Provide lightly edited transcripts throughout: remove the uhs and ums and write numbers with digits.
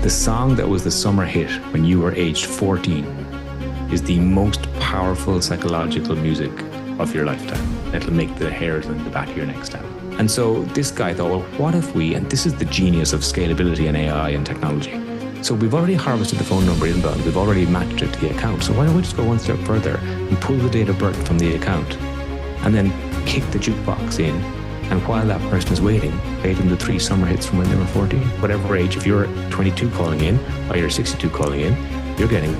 The song that was the summer hit when you were aged 14 is the most powerful psychological music of your lifetime. It'll make the hairs on the back of your neck stand. And so this guy thought, well, what if we, and this is the genius of scalability and AI and technology. So we've already harvested the phone number inbound. We've already matched it to the account. So why don't we just go one step further and pull the date of birth from the account and then kick the jukebox in. And while that person is waiting, play them the 3 summer hits from when they were 14. Whatever age, if you're 22 calling in or you're 62 calling in, you're getting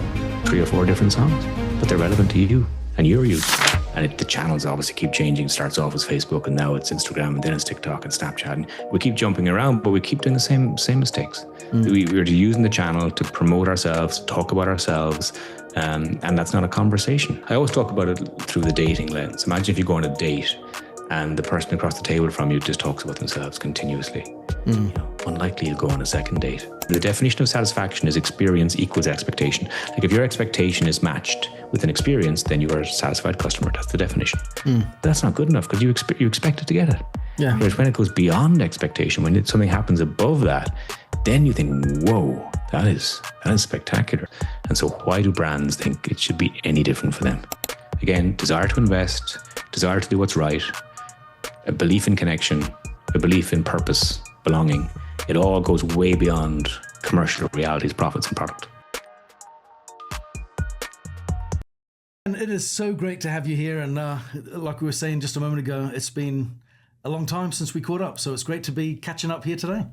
3 or 4 different songs, but they're relevant to you and your youth. And the channels obviously keep changing. It starts off as Facebook and now it's Instagram and then it's TikTok and Snapchat. And we keep jumping around, but we keep doing the same mistakes. We're using the channel to promote ourselves, talk about ourselves, and that's not a conversation. I always talk about it through the dating lens. Imagine if you go on a date and the person across the table from you just talks about themselves continuously. You know, unlikely you'll go on a second date. The definition of satisfaction is experience equals expectation. Like if your expectation is matched with an experience, then you are a satisfied customer. That's the definition. But that's not good enough because you expected to get it. Yeah. Whereas when it goes beyond expectation, when something happens above that, then you think, whoa, that is spectacular. And so why do brands think it should be any different for them? Again, desire to invest, desire to do what's right, a belief in connection, a belief in purpose, belonging. It all goes way beyond commercial realities, profits, and product. And it is so great to have you here. And like we were saying just a moment ago, it's been a long time since we caught up. So it's great to be catching up here today.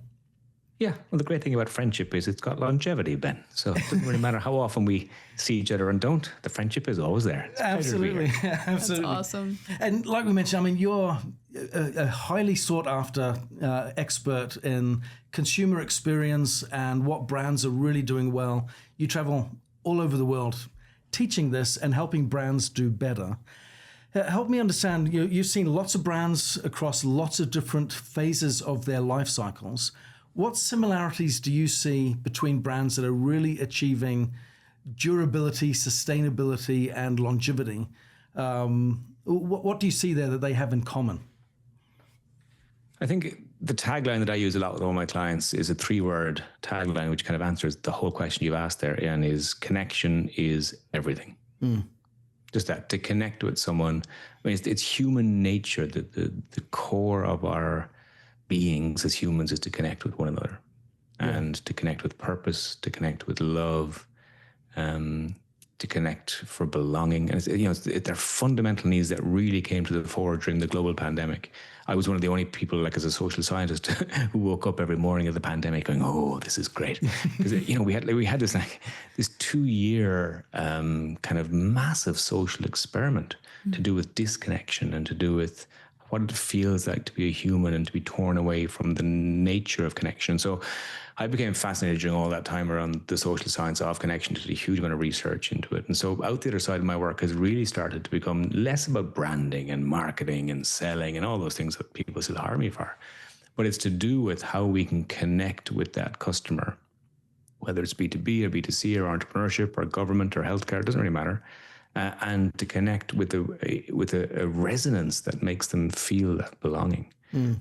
Yeah, well, the great thing about friendship is it's got longevity, Ben. So it doesn't really matter how often we see each other and don't. The friendship is always there. Absolutely. Absolutely. That's awesome. And like we mentioned, I mean, you're a highly sought after expert in consumer experience and what brands are really doing well. You travel all over the world teaching this and helping brands do better. Help me understand, you've seen lots of brands across lots of different phases of their life cycles. What similarities do you see between brands that are really achieving durability, sustainability, and longevity? What do you see there that they have in common? I think the tagline that I use a lot with all my clients is a 3-word tagline, which kind of answers the whole question you've asked there, Ian, is connection is everything. Just that, to connect with someone. I mean, it's human nature, the core of our beings as humans is to connect with one another and to connect with purpose, to connect with love, to connect for belonging. And they're fundamental needs that really came to the fore during the global pandemic. I was one of the only people, like as a social scientist, who woke up every morning of the pandemic going, "Oh, this is great," because we had this 2-year kind of massive social experiment to do with disconnection and to do with what it feels like to be a human and to be torn away from the nature of connection. So I became fascinated during all that time around the social science of connection, did a huge amount of research into it. And so out the other side of my work has really started to become less about branding and marketing and selling and all those things that people still hire me for. But it's to do with how we can connect with that customer, whether it's B2B or B2C or entrepreneurship or government or healthcare, it doesn't really matter. And to connect with a resonance that makes them feel that belonging.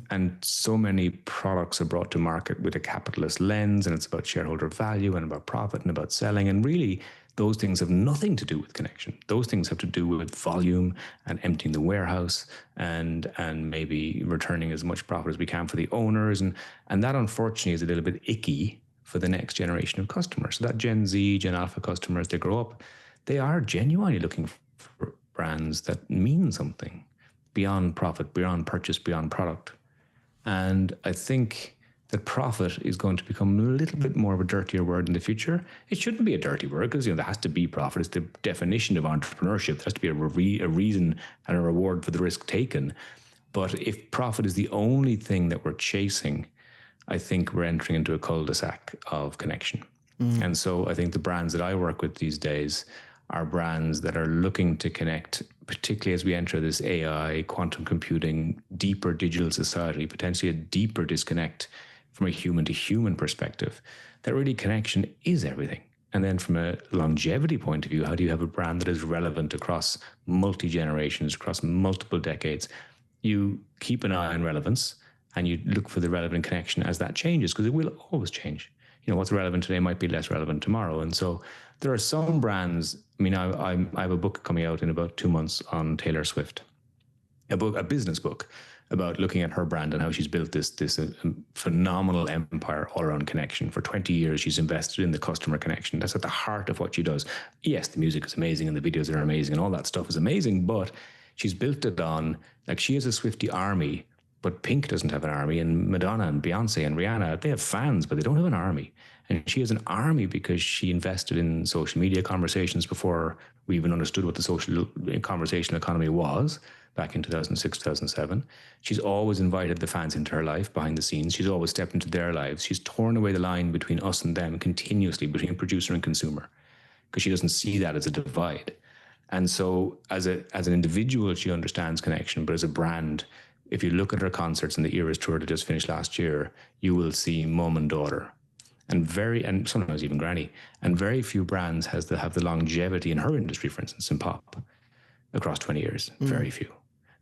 And so many products are brought to market with a capitalist lens, and it's about shareholder value and about profit and about selling. And really, those things have nothing to do with connection. Those things have to do with volume and emptying the warehouse and maybe returning as much profit as we can for the owners. And that, unfortunately, is a little bit icky for the next generation of customers. So that Gen Z, Gen Alpha customers, they grow up, they are genuinely looking for brands that mean something beyond profit, beyond purchase, beyond product. And I think that profit is going to become a little bit more of a dirtier word in the future. It shouldn't be a dirty word because there has to be profit. It's the definition of entrepreneurship. There has to be a reason and a reward for the risk taken. But if profit is the only thing that we're chasing, I think we're entering into a cul-de-sac of connection. And so I think the brands that I work with these days are brands that are looking to connect, particularly as we enter this AI, quantum computing, deeper digital society, potentially a deeper disconnect from a human to human perspective, that really connection is everything. And then from a longevity point of view, how do you have a brand that is relevant across multi-generations, across multiple decades? You keep an eye on relevance and you look for the relevant connection as that changes, because it will always change. what's relevant today might be less relevant tomorrow. And so there are some brands. I mean, I have a book coming out in about 2 months on Taylor Swift, a business book about looking at her brand and how she's built this phenomenal empire all around connection. For 20 years, she's invested in the customer connection. That's at the heart of what she does. Yes, the music is amazing and the videos are amazing and all that stuff is amazing, but she's built it on, like, she has a Swiftie army, but Pink doesn't have an army, and Madonna and Beyonce and Rihanna, they have fans, but they don't have an army. And she has an army because she invested in social media conversations before we even understood what the social conversational economy was, back in 2006, 2007. She's always invited the fans into her life behind the scenes. She's always stepped into their lives. She's torn away the line between us and them continuously, between producer and consumer, because she doesn't see that as a divide. And so as an individual, she understands connection, but as a brand, if you look at her concerts and the Eras tour that just finished last year, you will see mum and daughter, and sometimes even granny. And very few brands have the longevity in her industry, for instance, in pop, across 20 years. Very few.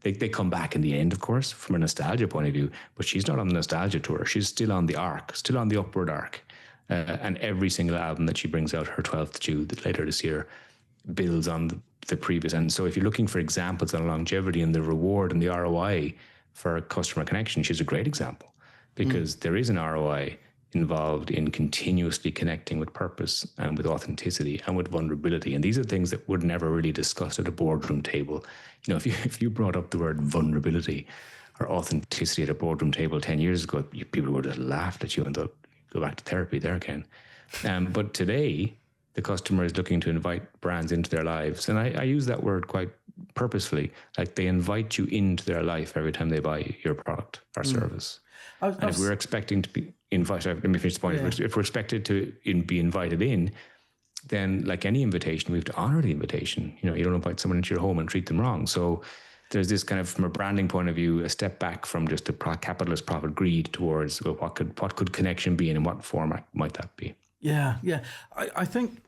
They come back in the end, of course, from a nostalgia point of view, but she's not on the nostalgia tour. She's still on the arc, still on the upward arc. And every single album that she brings out, her 12th due later this year, builds on the previous. And so if you're looking for examples on longevity and the reward and the ROI for customer connection, she's a great example, because there is an ROI involved in continuously connecting with purpose and with authenticity and with vulnerability. And these are things that were never really discussed at a boardroom table. If you brought up the word vulnerability or authenticity at a boardroom table 10 years ago, people would have laughed at you and thought, go back to therapy there, Ken. But today, the customer is looking to invite brands into their lives. And I use that word quite purposefully. Like, they invite you into their life every time they buy your product or service. And if we're expecting to be invited, let me finish the point. Yeah. If we're expected to be invited in, then like any invitation, we have to honor the invitation. You don't invite someone into your home and treat them wrong. So there's this kind of, from a branding point of view, a step back from just the capitalist profit greed towards, well, what could connection be and in what format might that be? Yeah. I think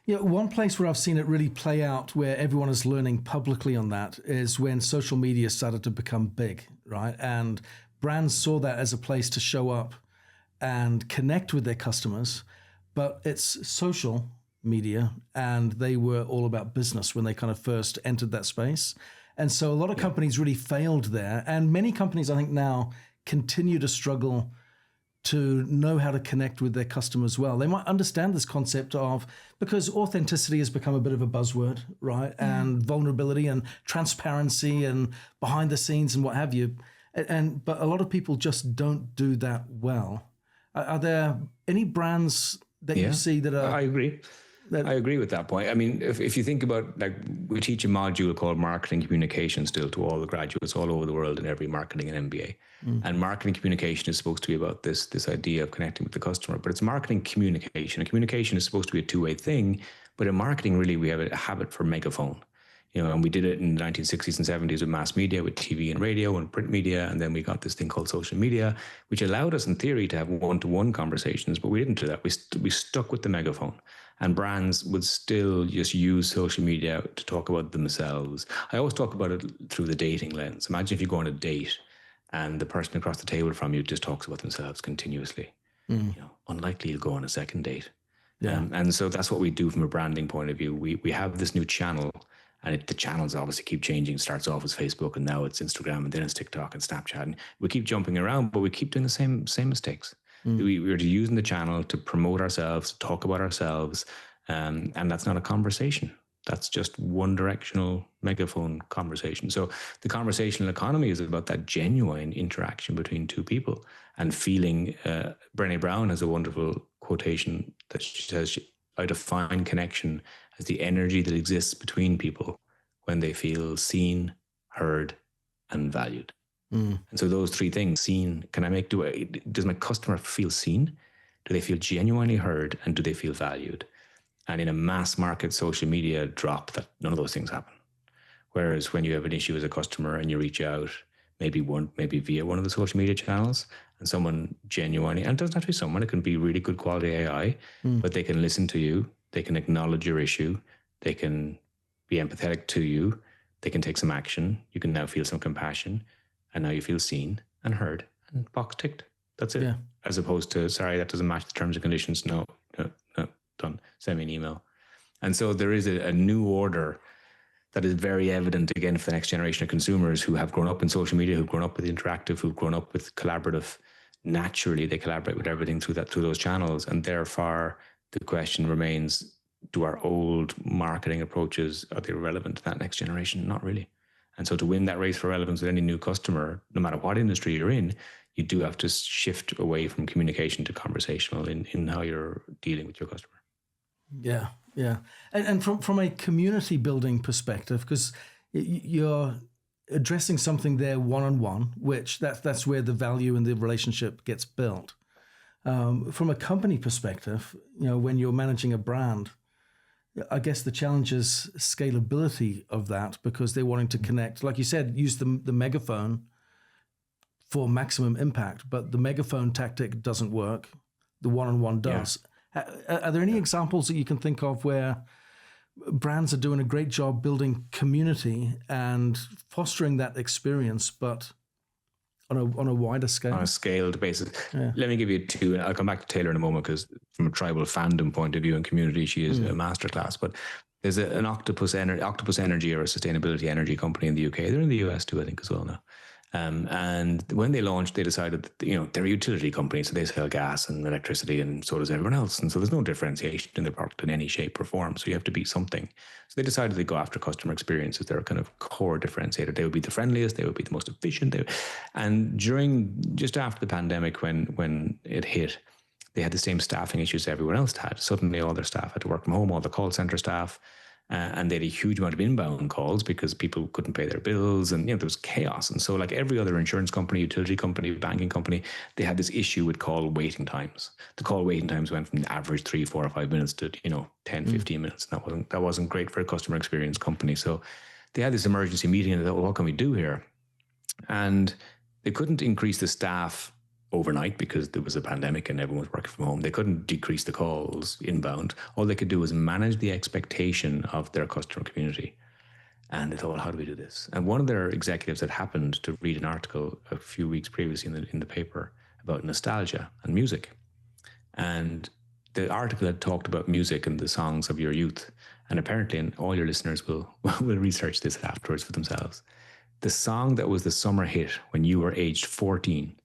one place where I've seen it really play out, where everyone is learning publicly on that, is when social media started to become big, right? And brands saw that as a place to show up and connect with their customers, but it's social media, and they were all about business when they kind of first entered that space. And so a lot of companies really failed there. And many companies, I think, now continue to struggle to know how to connect with their customers well. They might understand this concept of, because authenticity has become a bit of a buzzword, right? And vulnerability and transparency and behind the scenes and what have you. But a lot of people just don't do that well. Are there any brands that you see that are... I agree. I agree with that point. I mean, if you think about, like, we teach a module called marketing communication still to all the graduates all over the world in every marketing and MBA. And marketing communication is supposed to be about this idea of connecting with the customer, but it's marketing communication. And communication is supposed to be a two-way thing, but in marketing, really, we have a habit for megaphone. And we did it in the 1960s and 70s with mass media, with TV and radio and print media. And then we got this thing called social media, which allowed us in theory to have one-to-one conversations, but we didn't do that. We stuck with the megaphone, and brands would still just use social media to talk about themselves. I always talk about it through the dating lens. Imagine if you go on a date and the person across the table from you just talks about themselves continuously. Unlikely you'll go on a second date. And so that's what we do from a branding point of view. We have this new channel. And the channels obviously keep changing. It starts off as Facebook, and now it's Instagram, and then it's TikTok and Snapchat. And we keep jumping around, but we keep doing the same mistakes. We're using the channel to promote ourselves, to talk about ourselves, and that's not a conversation. That's just one-directional megaphone conversation. So the conversational economy is about that genuine interaction between two people and feeling. Brené Brown has a wonderful quotation that she says, I define connection as the energy that exists between people when they feel seen, heard, and valued. And so those three things: seen, does my customer feel seen? Do they feel genuinely heard? And do they feel valued? And in a mass market social media drop, that none of those things happen. Whereas when you have an issue as a customer and you reach out, maybe via one of the social media channels, and someone genuinely, and it doesn't have to be someone, it can be really good quality AI, but they can listen to you, they can acknowledge your issue, they can be empathetic to you, they can take some action, you can now feel some compassion, and now you feel seen and heard and box ticked. That's it. Yeah. As opposed to, sorry, that doesn't match the terms and conditions. No, done. Send me an email. And so there is a new order that is very evident, again, for the next generation of consumers who have grown up in social media, who've grown up with interactive, who've grown up with collaborative. Naturally, they collaborate with everything through those channels. And therefore, the question remains, do our old marketing approaches, are they relevant to that next generation? Not really. And so to win that race for relevance with any new customer, no matter what industry you're in, you do have to shift away from communication to conversational in how you're dealing with your customer. Yeah, yeah. And from a community building perspective, because you're addressing something there one-on-one, which that's where the value and the relationship gets built. From a company perspective, when you're managing a brand, I guess the challenge is scalability of that, because they're wanting to connect, like you said, use the megaphone for maximum impact, but the megaphone tactic doesn't work. The one-on-one does. Yeah. Are there any examples that you can think of where brands are doing a great job building community and fostering that experience, but on a wider scale? On a scaled basis. Yeah. Let me give you two, and I'll come back to Taylor in a moment, because from a tribal fandom point of view and community, she is a masterclass. But there's an Octopus Energy, or a sustainability energy company in the UK. They're in the US too, I think, as well now. And when they launched, they decided that, they're a utility company, so they sell gas and electricity, and so does everyone else. And so there's no differentiation in their product in any shape or form. So you have to be something. So they decided to go after customer experience as their kind of core differentiator. They would be the friendliest, they would be the most efficient. And just after the pandemic, when it hit, they had the same staffing issues everyone else had. Suddenly all their staff had to work from home, all the call center staff. And they had a huge amount of inbound calls because people couldn't pay their bills, and there was chaos. And so, like every other insurance company, utility company, banking company, they had this issue with call waiting times. The call waiting times went from the average 3, 4, or 5 minutes to 10, 15 minutes. And that wasn't great for a customer experience company. So they had this emergency meeting and they thought, well, what can we do here? And they couldn't increase the staff overnight because there was a pandemic and everyone was working from home. They couldn't decrease the calls inbound. All they could do was manage the expectation of their customer community. And they thought, well, how do we do this? And one of their executives had happened to read an article a few weeks previously in the paper about nostalgia and music. And the article had talked about music and the songs of your youth. And apparently, and all your listeners will research this afterwards for themselves, the song that was the summer hit when you were aged 14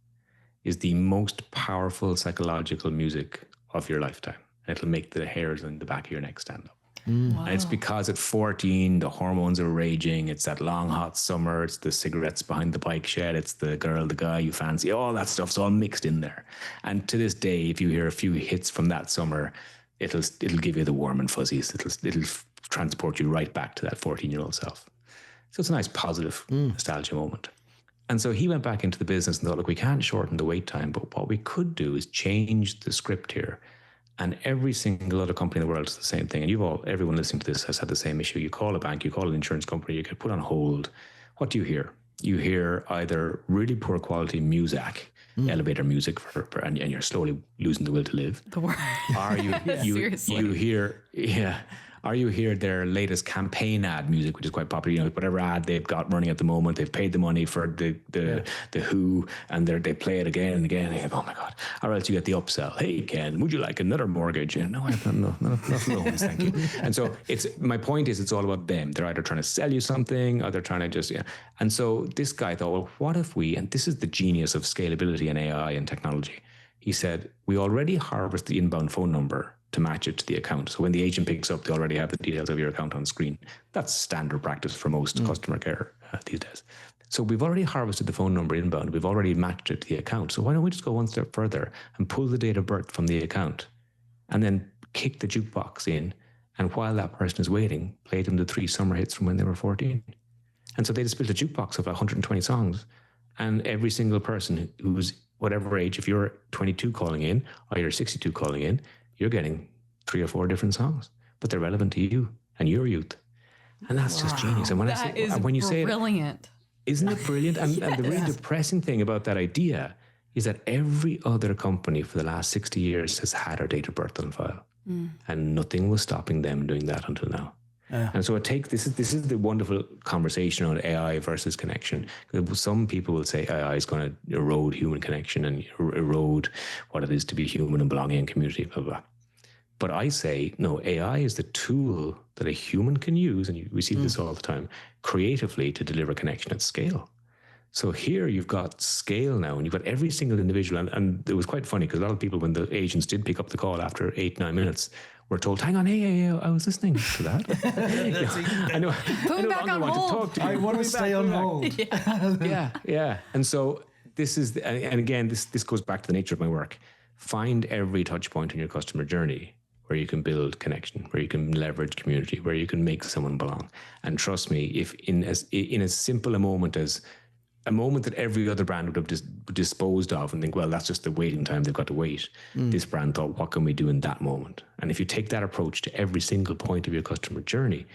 is the most powerful psychological music of your lifetime. It'll make the hairs on the back of your neck stand up. Wow. And it's because at 14, the hormones are raging. It's that long, hot summer. It's the cigarettes behind the bike shed. It's the girl, the guy you fancy. All that stuff's all mixed in there. And to this day, if you hear a few hits from that summer, it'll give you the warm and fuzzies. It'll transport you right back to that 14-year-old self. So it's a nice, positive nostalgia moment. And so he went back into the business and thought, look, we can't shorten the wait time, but what we could do is change the script here. And every single other company in the world is the same thing. And everyone listening to this has had the same issue. You call a bank, you call an insurance company, you get put on hold. What do you hear? You hear either really poor quality music, elevator music, and you're slowly losing the will to live. The word. Or you hear their latest campaign ad music, which is quite popular. Whatever ad they've got running at the moment, they've paid the money for the Who, and they play it again and again. And you go, oh my God! Or else you get the upsell. Hey Ken, would you like another mortgage? And no, I have not loans, thank you. And so my point is, it's all about them. They're either trying to sell you something, or they're trying to just And so this guy thought, well, what if we? And this is the genius of scalability and AI and technology. He said, we already harvest the inbound phone number to match it to the account. So when the agent picks up, they already have the details of your account on screen. That's standard practice for most customer care these days. So we've already harvested the phone number inbound. We've already matched it to the account. So why don't we just go one step further and pull the date of birth from the account and then kick the jukebox in, and while that person is waiting, play them the 3 summer hits from when they were 14. And so they just built a jukebox of 120 songs, and every single person who's whatever age, if you're 22 calling in or you're 62 calling in, you're getting 3 or 4 different songs, but they're relevant to you and your youth. And that's just genius. And when you say it, brilliant. Isn't it brilliant? And the really depressing thing about that idea is that every other company for the last 60 years has had our date of birth on file. And nothing was stopping them doing that until now. And so this is the wonderful conversation on AI versus connection. Some people will say AI is going to erode human connection and erode what it is to be human and belonging in community, blah, blah. But I say, no, AI is the tool that a human can use, and we see this all the time, creatively to deliver connection at scale. So here you've got scale now, and you've got every single individual. And it was quite funny because a lot of people, when the agents did pick up the call after 8-9 minutes, were told, hang on, hey, I was listening to that. I know. Put me back on hold. I want to stay on hold. Yeah. And so this is, and again, this goes back to the nature of my work. Find every touch point in your customer journey where you can build connection, where you can leverage community, where you can make someone belong. And trust me, if in as simple a moment as a moment that every other brand would have disposed of and think, well, that's just the waiting time they've got to wait. This brand thought, what can we do in that moment? And if you take that approach to every single point of your customer journey,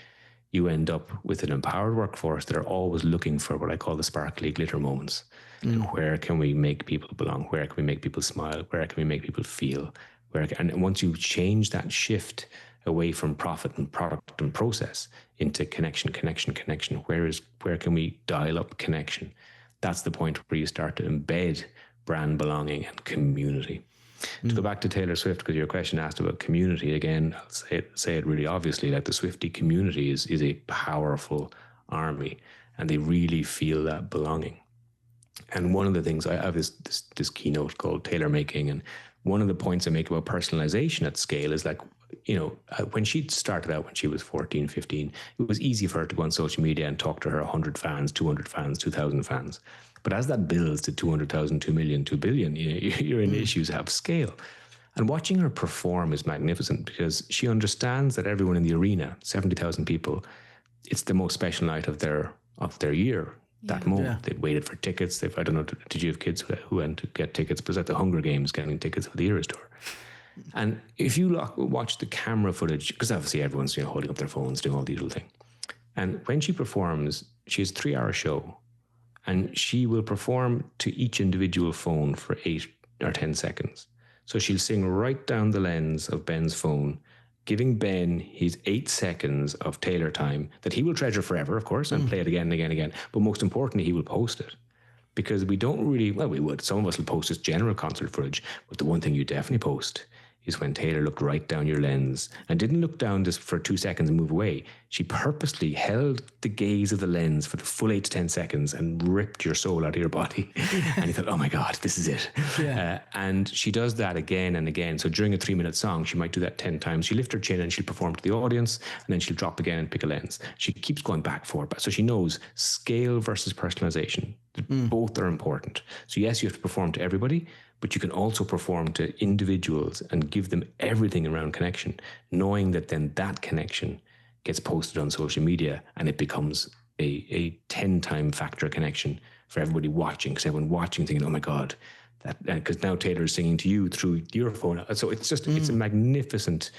you end up with an empowered workforce that are always looking for what I call the sparkly glitter moments. Where can we make people belong? Where can we make people smile? Where can we make people feel? And once you change that shift away from profit and product and process into connection, where can we dial up connection? That's the point where you start to embed brand belonging and community. To go back to Taylor Swift, because your question asked about community, again, I'll say it really obviously, like the Swiftie community is a powerful army, and they really feel that belonging. And one of the things, I have this keynote called Tailor Making, and one of the points I make about personalization at scale is like, when she started out when she was 14, 15, it was easy for her to go on social media and talk to her 100 fans, 200 fans, 2,000 fans. But as that builds to 200,000, 2 million, 2 billion, you're in issues have scale. And watching her perform is magnificent because she understands that everyone in the arena, 70,000 people, it's the most special night of their year. That moment, they'd waited for tickets. I don't know, did you have kids who went to get tickets? It was at the Hunger Games getting tickets for the Eras Tour. And if you watch the camera footage, because obviously everyone's holding up their phones, doing all these little things. And when she performs, she has a 3-hour show, and she will perform to each individual phone for 8 or 10 seconds. So she'll sing right down the lens of Ben's phone, giving Ben his 8 seconds of Taylor time that he will treasure forever, of course, and play it again and again and again. But most importantly, he will post it. Because we don't really, well, we would. Some of us will post this general concert footage, but the one thing you definitely post is when Taylor looked right down your lens and didn't look down just for 2 seconds and move away. She purposely held the gaze of the lens for the full 8 to 10 seconds and ripped your soul out of your body. And you thought, oh my God, this is it. And she does that again and again. So during a 3-minute song, she might do that 10 times. She'll lift her chin and she'll perform to the audience, and then she'll drop again and pick a lens. She keeps going back forward. So she knows scale versus personalization. Both are important. So yes, you have to perform to everybody, but you can also perform to individuals and give them everything around connection, knowing that then that connection gets posted on social media and it becomes a 10-time factor connection for everybody watching, because everyone watching thinking, oh my God, because now Taylor is singing to you through your phone. So it's just, it's a magnificent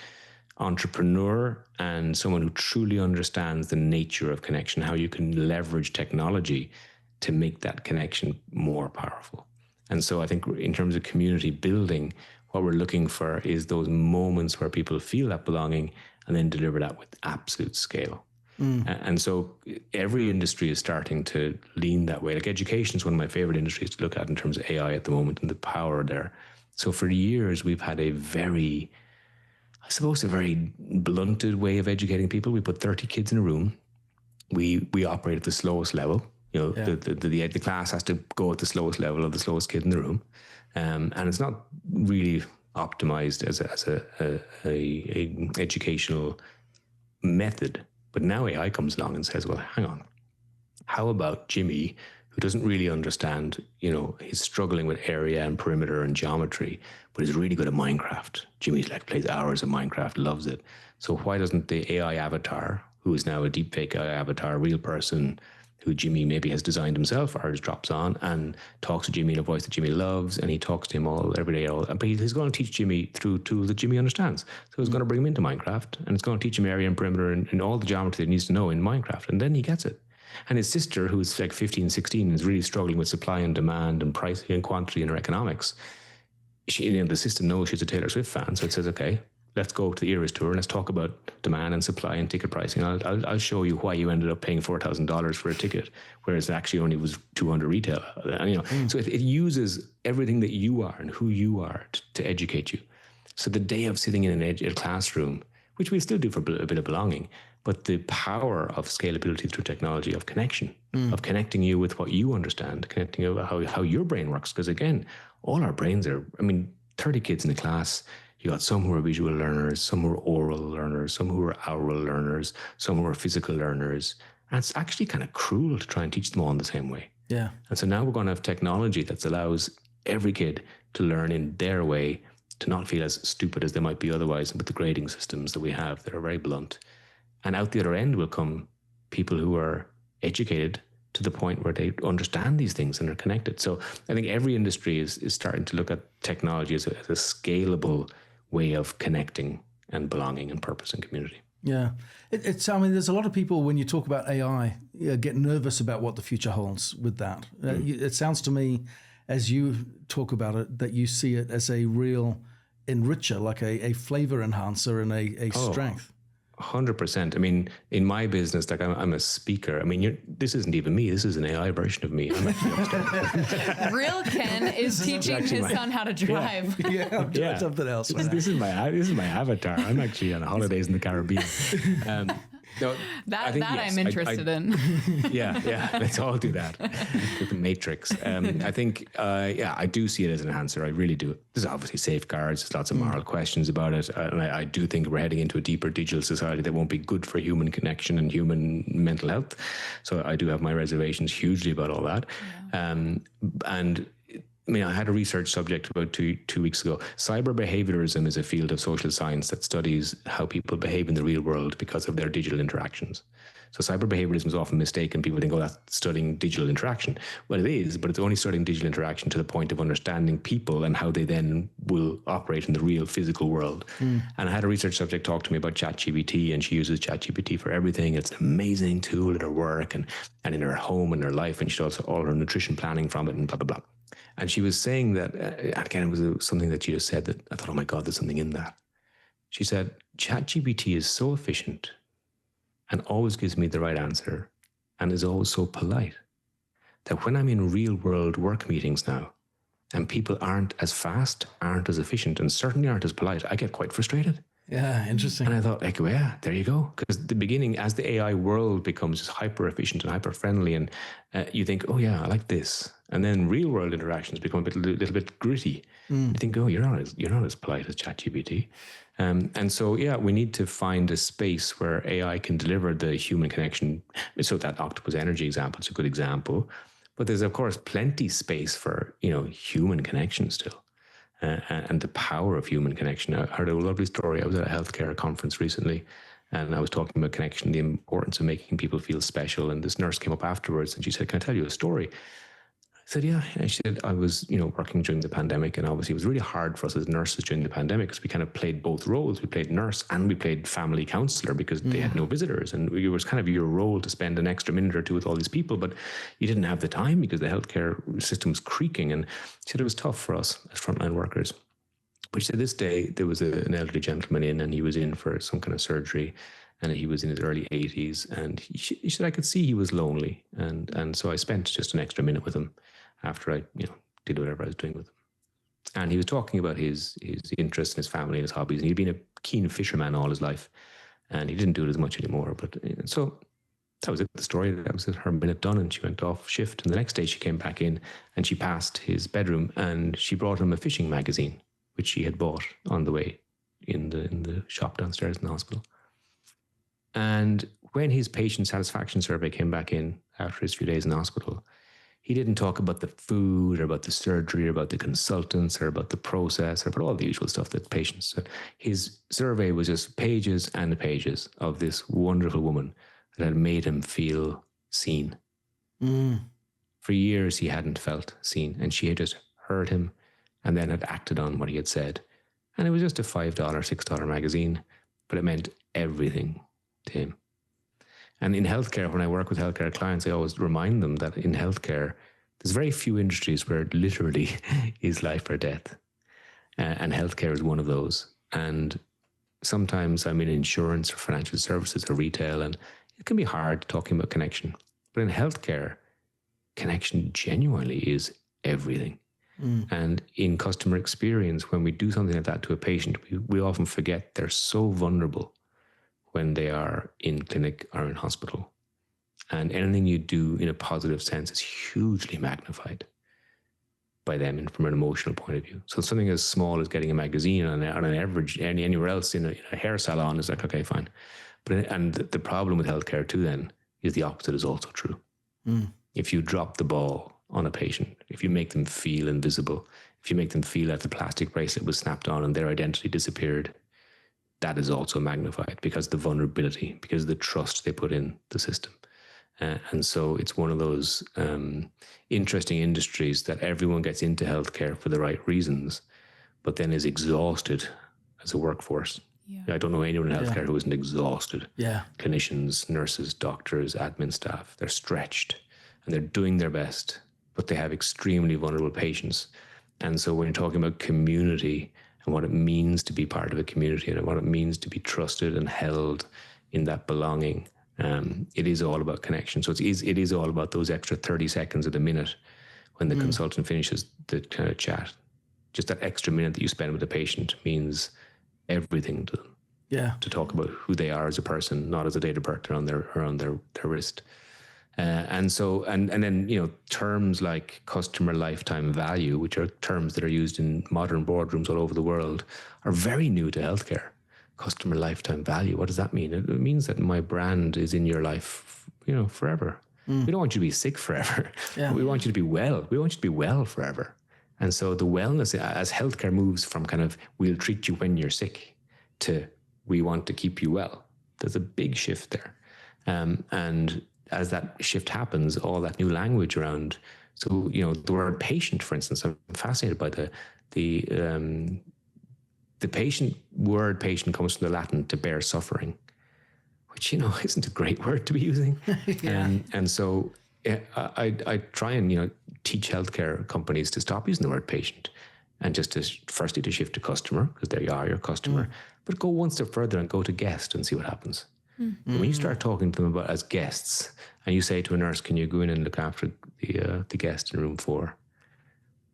entrepreneur and someone who truly understands the nature of connection, how you can leverage technology to make that connection more powerful. And so I think in terms of community building, what we're looking for is those moments where people feel that belonging and then deliver that with absolute scale. And so every industry is starting to lean that way. Like education is one of my favorite industries to look at in terms of AI at the moment and the power there. So for years, we've had a very blunted way of educating people. We put 30 kids in a room. We operate at the slowest level. The class has to go at the slowest level of the slowest kid in the room, and it's not really optimized as a educational method. But now AI comes along and says, well, hang on, how about Jimmy, who doesn't really understand, he's struggling with area and perimeter and geometry, but is really good at Minecraft. Jimmy's plays hours of Minecraft, loves it. So why doesn't the AI avatar, who is now a deepfake AI avatar, a real person, who Jimmy maybe has designed himself, or just drops on and talks to Jimmy in a voice that Jimmy loves, and he talks to him every day. But he's going to teach Jimmy through tools that Jimmy understands. So he's going to bring him into Minecraft, and it's going to teach him area and perimeter and all the geometry that he needs to know in Minecraft, and then he gets it. And his sister, who's 15, 16, and is really struggling with supply and demand and pricing and quantity in her economics, the system knows she's a Taylor Swift fan, so it says, okay, let's go to the Eras tour and let's talk about demand and supply and ticket pricing. I'll show you why you ended up paying $4,000 for a ticket, whereas it actually only was 200 retail. So it uses everything that you are and who you are to educate you. So the day of sitting in a classroom, which we still do for a bit of belonging, but the power of scalability through technology, of connection, of connecting you with what you understand, connecting you with how your brain works. Because again, all our brains are, 30 kids in the class, you got some who are visual learners, some who are oral learners, some who are oral learners, some who are physical learners. And it's actually kind of cruel to try and teach them all in the same way. Yeah. And so now we're going to have technology that allows every kid to learn in their way, to not feel as stupid as they might be otherwise with the grading systems that we have that are very blunt. And out the other end will come people who are educated to the point where they understand these things and are connected. So I think every industry is starting to look at technology as a scalable way of connecting and belonging and purpose and community. Yeah. There's a lot of people, when you talk about AI, get nervous about what the future holds with that. It sounds to me, as you talk about it, that you see it as a real enricher, like a flavor enhancer and a strength. 100%. In my business, like I'm a speaker. This isn't even me. This is an AI version of me. Real Ken is teaching his son how to drive. I'm doing something else. This is my avatar. I'm actually on holidays in the Caribbean. I'm interested in. Yeah. Let's all do that with the Matrix. I think, I do see it as an enhancer. I really do. There's obviously safeguards. There's lots of moral questions about it. And I do think we're heading into a deeper digital society that won't be good for human connection and human mental health. So I do have my reservations hugely about all that. I had a research subject about two weeks ago. Cyber behaviorism is a field of social science that studies how people behave in the real world because of their digital interactions. So cyber behaviorism is often mistaken. People think, that's studying digital interaction. Well, it is, but it's only studying digital interaction to the point of understanding people and how they then will operate in the real physical world. And I had a research subject talk to me about ChatGPT, and she uses ChatGPT for everything. It's an amazing tool at her work and in her home and her life, and she does all her nutrition planning from it and blah, blah, blah. And she was saying that, again, it was something that she just said that I thought, oh my God, there's something in that. She said, ChatGPT is so efficient and always gives me the right answer and is always so polite that when I'm in real world work meetings now and people aren't as fast, aren't as efficient, and certainly aren't as polite, I get quite frustrated. Yeah, interesting. And I thought, there you go. Because the beginning, as the AI world becomes hyper efficient and hyper friendly, and you think, I like this. And then real world interactions become a little bit gritty. You think, you're not as polite as ChatGPT. And so, we need to find a space where AI can deliver the human connection. So that Octopus Energy example is a good example. But there's, of course, plenty space for, human connection still. And the power of human connection. I heard a lovely story. I was at a healthcare conference recently, and I was talking about connection, the importance of making people feel special. And this nurse came up afterwards and she said, "Can I tell you a story?" I said, "Yeah." And she said, "I was, working during the pandemic, and obviously it was really hard for us as nurses during the pandemic because we kind of played both roles. We played nurse and we played family counselor because they had no visitors, and it was kind of your role to spend an extra minute or two with all these people, but you didn't have the time because the healthcare system was creaking." And she said it was tough for us as frontline workers. But she said this day there was an elderly gentleman in, and he was in for some kind of surgery, and he was in his early 80s, and he said I could see he was lonely, and so I spent just an extra minute with him after I, did whatever I was doing with him. And he was talking about his interests and his family and his hobbies. And he'd been a keen fisherman all his life, and he didn't do it as much anymore. But so that was it. The story, that was her minute done, and she went off shift. And the next day she came back in and she passed his bedroom and she brought him a fishing magazine, which she had bought on the way in the shop downstairs in the hospital. And when his patient satisfaction survey came back in after his few days in the hospital, he didn't talk about the food or about the surgery or about the consultants or about the process or about all the usual stuff that patients said. His survey was just pages and pages of this wonderful woman that had made him feel seen. For years, he hadn't felt seen, and she had just heard him and then had acted on what he had said. And it was just a $5, $6 magazine, but it meant everything to him. And in healthcare, when I work with healthcare clients, I always remind them that in healthcare, there's very few industries where it literally is life or death. And healthcare is one of those. And sometimes I'm in insurance or financial services or retail, and it can be hard talking about connection. But in healthcare, connection genuinely is everything. And in customer experience, when we do something like that to a patient, we often forget they're so vulnerable when they are in clinic or in hospital. And anything you do in a positive sense is hugely magnified by them and from an emotional point of view. So something as small as getting a magazine on an average anywhere else in a hair salon is like, okay, fine. And the problem with healthcare too then is the opposite is also true. If you drop the ball on a patient, if you make them feel invisible, if you make them feel that the plastic bracelet was snapped on and their identity disappeared, that is also magnified because of the vulnerability, because of the trust they put in the system. And so it's one of those interesting industries that everyone gets into healthcare for the right reasons, but then is exhausted as a workforce. I don't know anyone in healthcare who isn't exhausted. Clinicians, nurses, doctors, admin staff, they're stretched and they're doing their best, but they have extremely vulnerable patients. And so when you're talking about community and what it means to be part of a community and what it means to be trusted and held in that belonging, it is all about connection. So it is all about those extra 30 seconds of the minute when the consultant finishes the kind of chat. Just that extra minute that you spend with the patient means everything to them. To talk about who they are as a person, not as a data birth around their wrist. And then terms like customer lifetime value, which are terms that are used in modern boardrooms all over the world, are very new to healthcare. Customer lifetime value, what does that mean? It means that my brand is in your life, forever. We don't want you to be sick forever. We want you to be well. We want you to be well forever. And so the wellness, as healthcare moves from kind of we'll treat you when you're sick to we want to keep you well, there's a big shift there. And as that shift happens, all that new language around, so, the word patient, for instance, I'm fascinated by the patient word patient comes from the Latin to bear suffering, which, isn't a great word to be using. And so I try and, teach healthcare companies to stop using the word patient and just to firstly to shift to customer, because there you are, your customer, but go one step further and go to guest and see what happens. When you start talking to them about as guests and you say to a nurse, can you go in and look after the guest in room 4?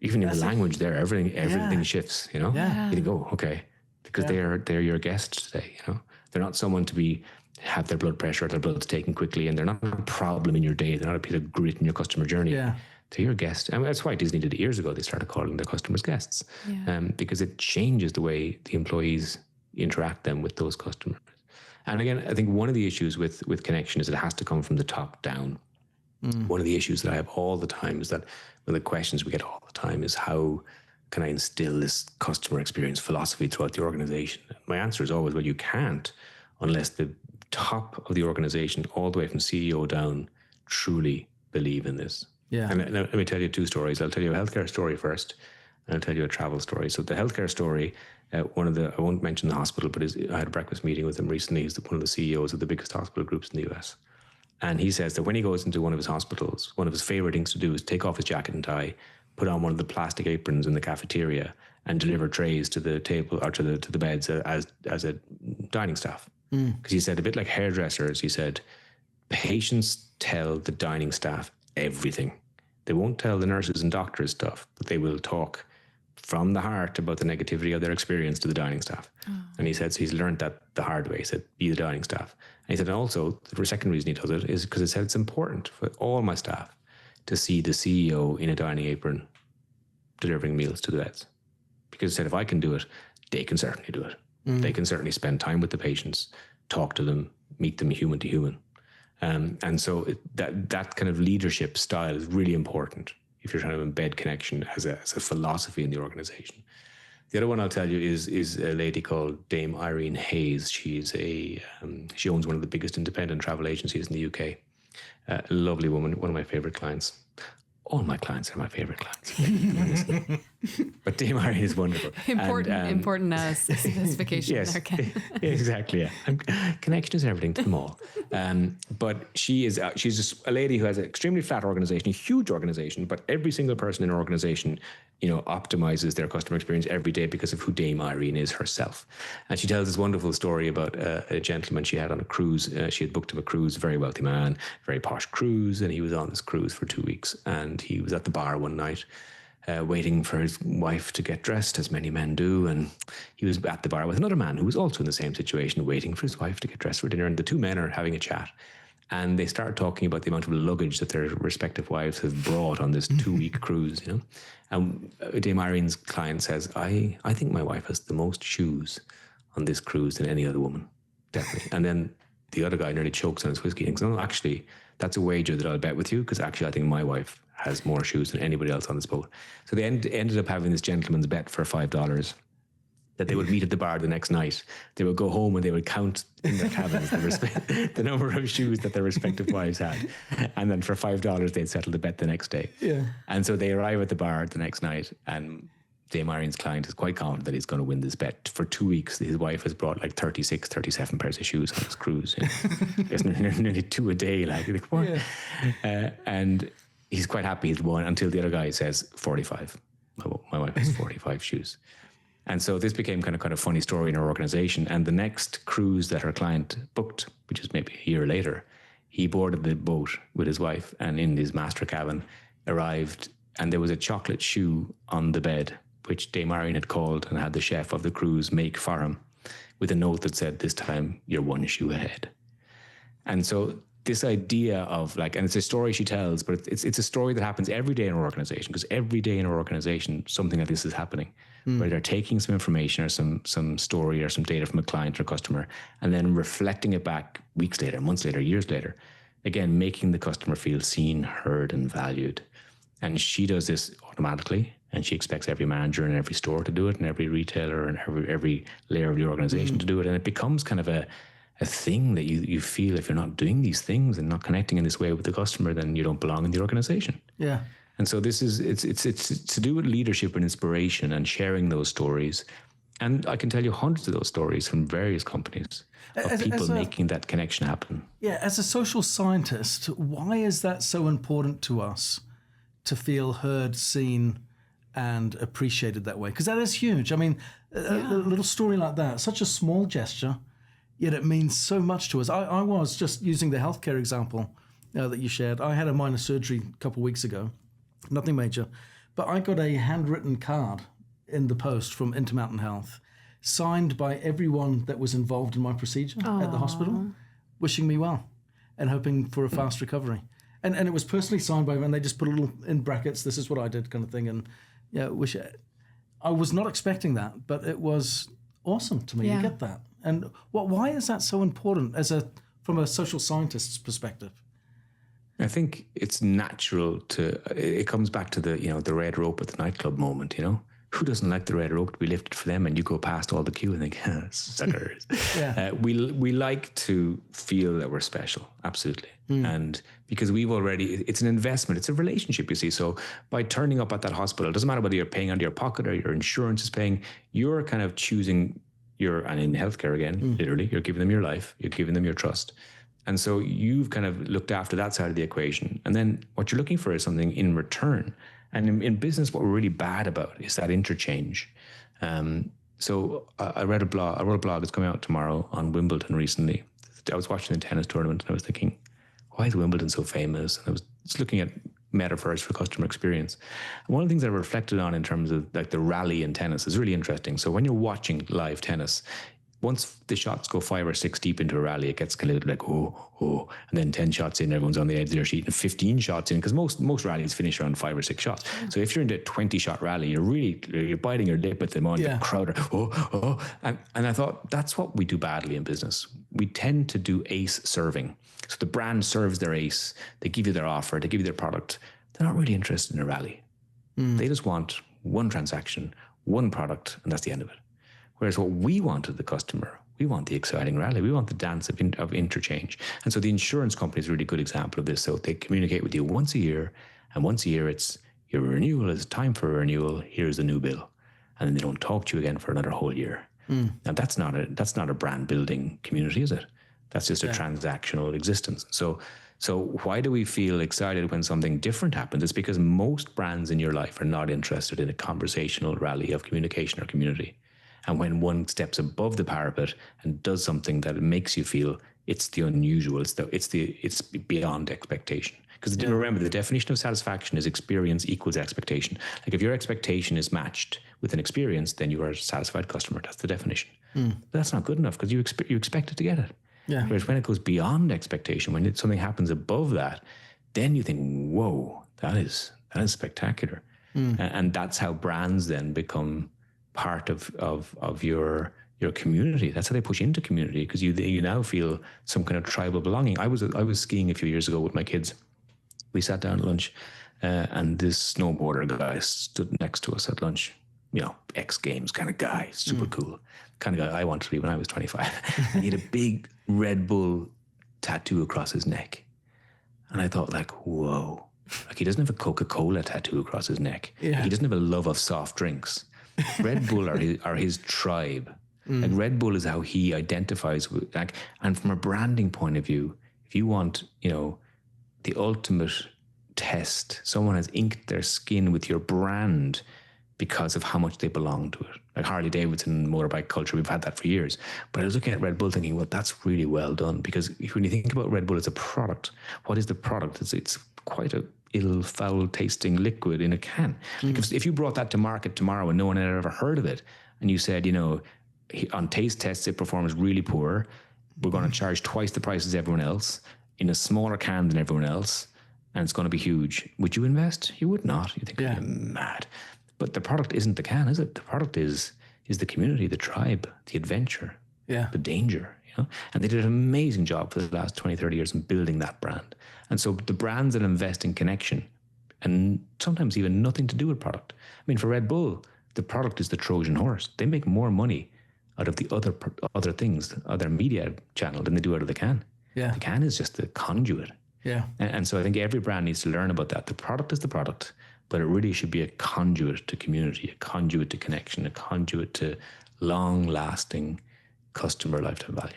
Even in the language there, everything shifts, You think, oh, okay, because they're your guest today, They're not someone to have their blood pressure or their blood's taken quickly, and they're not a problem in your day. They're not a piece of grit in your customer journey. They're your guest. I mean, that's why Disney did it years ago. They started calling their customers guests because it changes the way the employees interact them with those customers. And again, I think one of the issues with connection is it has to come from the top down. One of the issues that I have all the time is that one of the questions we get all the time is how can I instill this customer experience philosophy throughout the organization? My answer is always, well, you can't unless the top of the organization, all the way from CEO down, truly believe in this. And let me tell you 2 stories. I'll tell you a healthcare story first, and I'll tell you a travel story. So the healthcare story, I won't mention the hospital, but I had a breakfast meeting with him recently. He's one of the CEOs of the biggest hospital groups in the US. And he says that when he goes into one of his hospitals, one of his favorite things to do is take off his jacket and tie, put on one of the plastic aprons in the cafeteria, and deliver trays to the table or to the beds as a dining staff. Because he said, a bit like hairdressers, he said, patients tell the dining staff everything. They won't tell the nurses and doctors stuff, but they will talk from the heart about the negativity of their experience to the dining staff. And he said, so he's learned that the hard way. He said, be the dining staff. And he said, and also, the second reason he does it is because he said it's important for all my staff to see the CEO in a dining apron delivering meals to the beds. Because he said, if I can do it, they can certainly do it. They can certainly spend time with the patients, talk to them, meet them human to human. And so that kind of leadership style is really important if you're trying to embed connection as a philosophy in the organization. The other one I'll tell you is a lady called Dame Irene Hayes. She owns one of the biggest independent travel agencies in the UK. A lovely woman, one of my favorite clients. All my clients are my favorite clients. But Dame Irene is wonderful. Important specification there, Ken. Exactly, yeah. Connection is everything to them all. But she's just a lady who has an extremely flat organization, a huge organization, but every single person in her organization optimizes their customer experience every day because of who Dame Irene is herself. And she tells this wonderful story about a gentleman she had on a cruise. She had booked him a cruise, a very wealthy man, very posh cruise, and he was on this cruise for 2 weeks. And he was at the bar one night, waiting for his wife to get dressed, as many men do. And he was at the bar with another man who was also in the same situation, waiting for his wife to get dressed for dinner. And the two men are having a chat. And they start talking about the amount of luggage that their respective wives have brought on this 2-week cruise, And Dame Irene's client says, I think my wife has the most shoes on this cruise than any other woman, definitely. And then the other guy nearly chokes on his whiskey and thinks, no, actually, that's a wager that I'll bet with you, because actually I think my wife has more shoes than anybody else on this boat. So they ended up having this gentleman's bet for $5 that they would meet at the bar the next night. They would go home and they would count in their cabins the number of shoes that their respective wives had. And then for $5, they'd settle the bet the next day. Yeah. And so they arrive at the bar the next night, and Dame Irene's client is quite confident that he's going to win this bet. For 2 weeks, his wife has brought like 36, 37 pairs of shoes on this cruise. There's nearly 2 a day. Like what? Yeah. And he's quite happy he's won, until the other guy says 45. My wife has 45 shoes. And so this became kind of funny story in her organization. And the next cruise that her client booked, which is maybe a year later, he boarded the boat with his wife, and in his master cabin arrived, and there was a chocolate shoe on the bed, which Dame Irene had called and had the chef of the cruise make for him, with a note that said, this time you're 1 shoe ahead. And so this idea of and it's a story she tells, but it's a story that happens every day in our organization, because every day in our organization, something like this is happening, where they're taking some information or some story or some data from a client or customer, and then reflecting it back weeks later, months later, years later, again, making the customer feel seen, heard, and valued. And she does this automatically, and she expects every manager in every store to do it, and every retailer and every layer of the organization to do it. And it becomes kind of a thing that you feel, if you're not doing these things and not connecting in this way with the customer, then you don't belong in the organization. Yeah. And so this is, it's to do with leadership and inspiration and sharing those stories. And I can tell you hundreds of those stories from various companies of people making that connection happen. Yeah. As a social scientist, why is that so important to us, to feel heard, seen, and appreciated that way? Because that is huge. I mean, a little story like that, such a small gesture, yet it means so much to us. I was just using the healthcare example that you shared. I had a minor surgery a couple of weeks ago, nothing major, but I got a handwritten card in the post from Intermountain Health, signed by everyone that was involved in my procedure at the hospital, wishing me well and hoping for a fast recovery. And it was personally signed by them, and they just put a little in brackets, this is what I did, kind of thing. And I was not expecting that, but it was awesome to me to get that. And why is that so important from a social scientist's perspective? I think it's natural it comes back to the red rope at the nightclub moment, Who doesn't like the red rope to be lifted for them, and you go past all the queue and think, suckers. We like to feel that we're special, absolutely. And because it's an investment, it's a relationship, you see. So by turning up at that hospital, it doesn't matter whether you're paying out of your pocket or your insurance is paying, you're kind of choosing and in healthcare again, literally, you're giving them your life, you're giving them your trust. And so you've kind of looked after that side of the equation. And then what you're looking for is something in return. And in business, what we're really bad about is that interchange. So I wrote a blog that's coming out tomorrow on Wimbledon recently. I was watching the tennis tournament and I was thinking, why is Wimbledon so famous? And I was just looking at metaphors for customer experience. And one of the things I reflected on in terms of the rally in tennis is really interesting. So when you're watching live tennis, once the shots go 5 or 6 deep into a rally, it gets kind of like, and then 10 shots in, everyone's on the edge of their seat, and 15 shots in, because most rallies finish around 5 or 6 shots. So if you're in a 20-shot rally, you're biting your lip at the moment, the crowd are, and I thought, that's what we do badly in business. We tend to do ace serving. So the brand serves their ace, they give you their offer, they give you their product. They're not really interested in a rally. They just want one transaction, one product, and that's the end of it. Whereas what we want of the customer, we want the exciting rally. We want the dance of interchange. And so the insurance company is a really good example of this. So they communicate with you once a year, and once a year it's your renewal, it's time for a renewal, here's the new bill. And then they don't talk to you again for another whole year. Now that's not a brand building community, is it? That's just a transactional existence. So So why do we feel excited when something different happens? It's because most brands in your life are not interested in a conversational rally of communication or community. And when one steps above the parapet and does something that makes you feel it's the unusual, it's beyond expectation. Because remember, the definition of satisfaction is experience equals expectation. Like if your expectation is matched with an experience, then you are a satisfied customer. That's the definition. But that's not good enough because you expected to get it. Yeah. Whereas when it goes beyond expectation, when something happens above that, then you think, whoa, that is spectacular. And that's how brands then become part of your community. That's how they push into community, because you now feel some kind of tribal belonging. I was skiing a few years ago with my kids. We sat down at lunch, and this snowboarder guy stood next to us at lunch. You know, X Games kind of guy, super cool, kind of guy I wanted to be when I was 25. And he had a big Red Bull tattoo across his neck. And I thought, like, whoa. Like, he doesn't have a Coca-Cola tattoo across his neck. Yeah. He doesn't have a love of soft drinks. Red Bull are his tribe. Like, Red Bull is how he identifies with, like, and from a branding point of view, if you want, you know, the ultimate test, someone has inked their skin with your brand because of how much they belong to it. Like Harley Davidson, motorbike culture, we've had that for years. But I was looking at Red Bull thinking, well, that's really well done, because when you think about Red Bull as a product, what is the product? It's quite a foul tasting liquid in a can. Like if you brought that to market tomorrow and no one had ever heard of it, and you said, you know, on taste tests it performs really poor, we're going to charge twice the price as everyone else, in a smaller can than everyone else, and it's going to be huge, would you invest? You would not. You think, you're mad. But the product isn't the can, is it? The product is the community, the tribe, the adventure, the danger, you know? And they did an amazing job for the last 20, 30 years in building that brand. And so the brands that invest in connection, and sometimes even nothing to do with product. I mean, for Red Bull, the product is the Trojan horse. They make more money out of the other things, other media channel, than they do out of the can. Yeah. The can is just the conduit. Yeah. And so I think every brand needs to learn about that. The product is the product, but it really should be a conduit to community, a conduit to connection, a conduit to long-lasting customer lifetime value.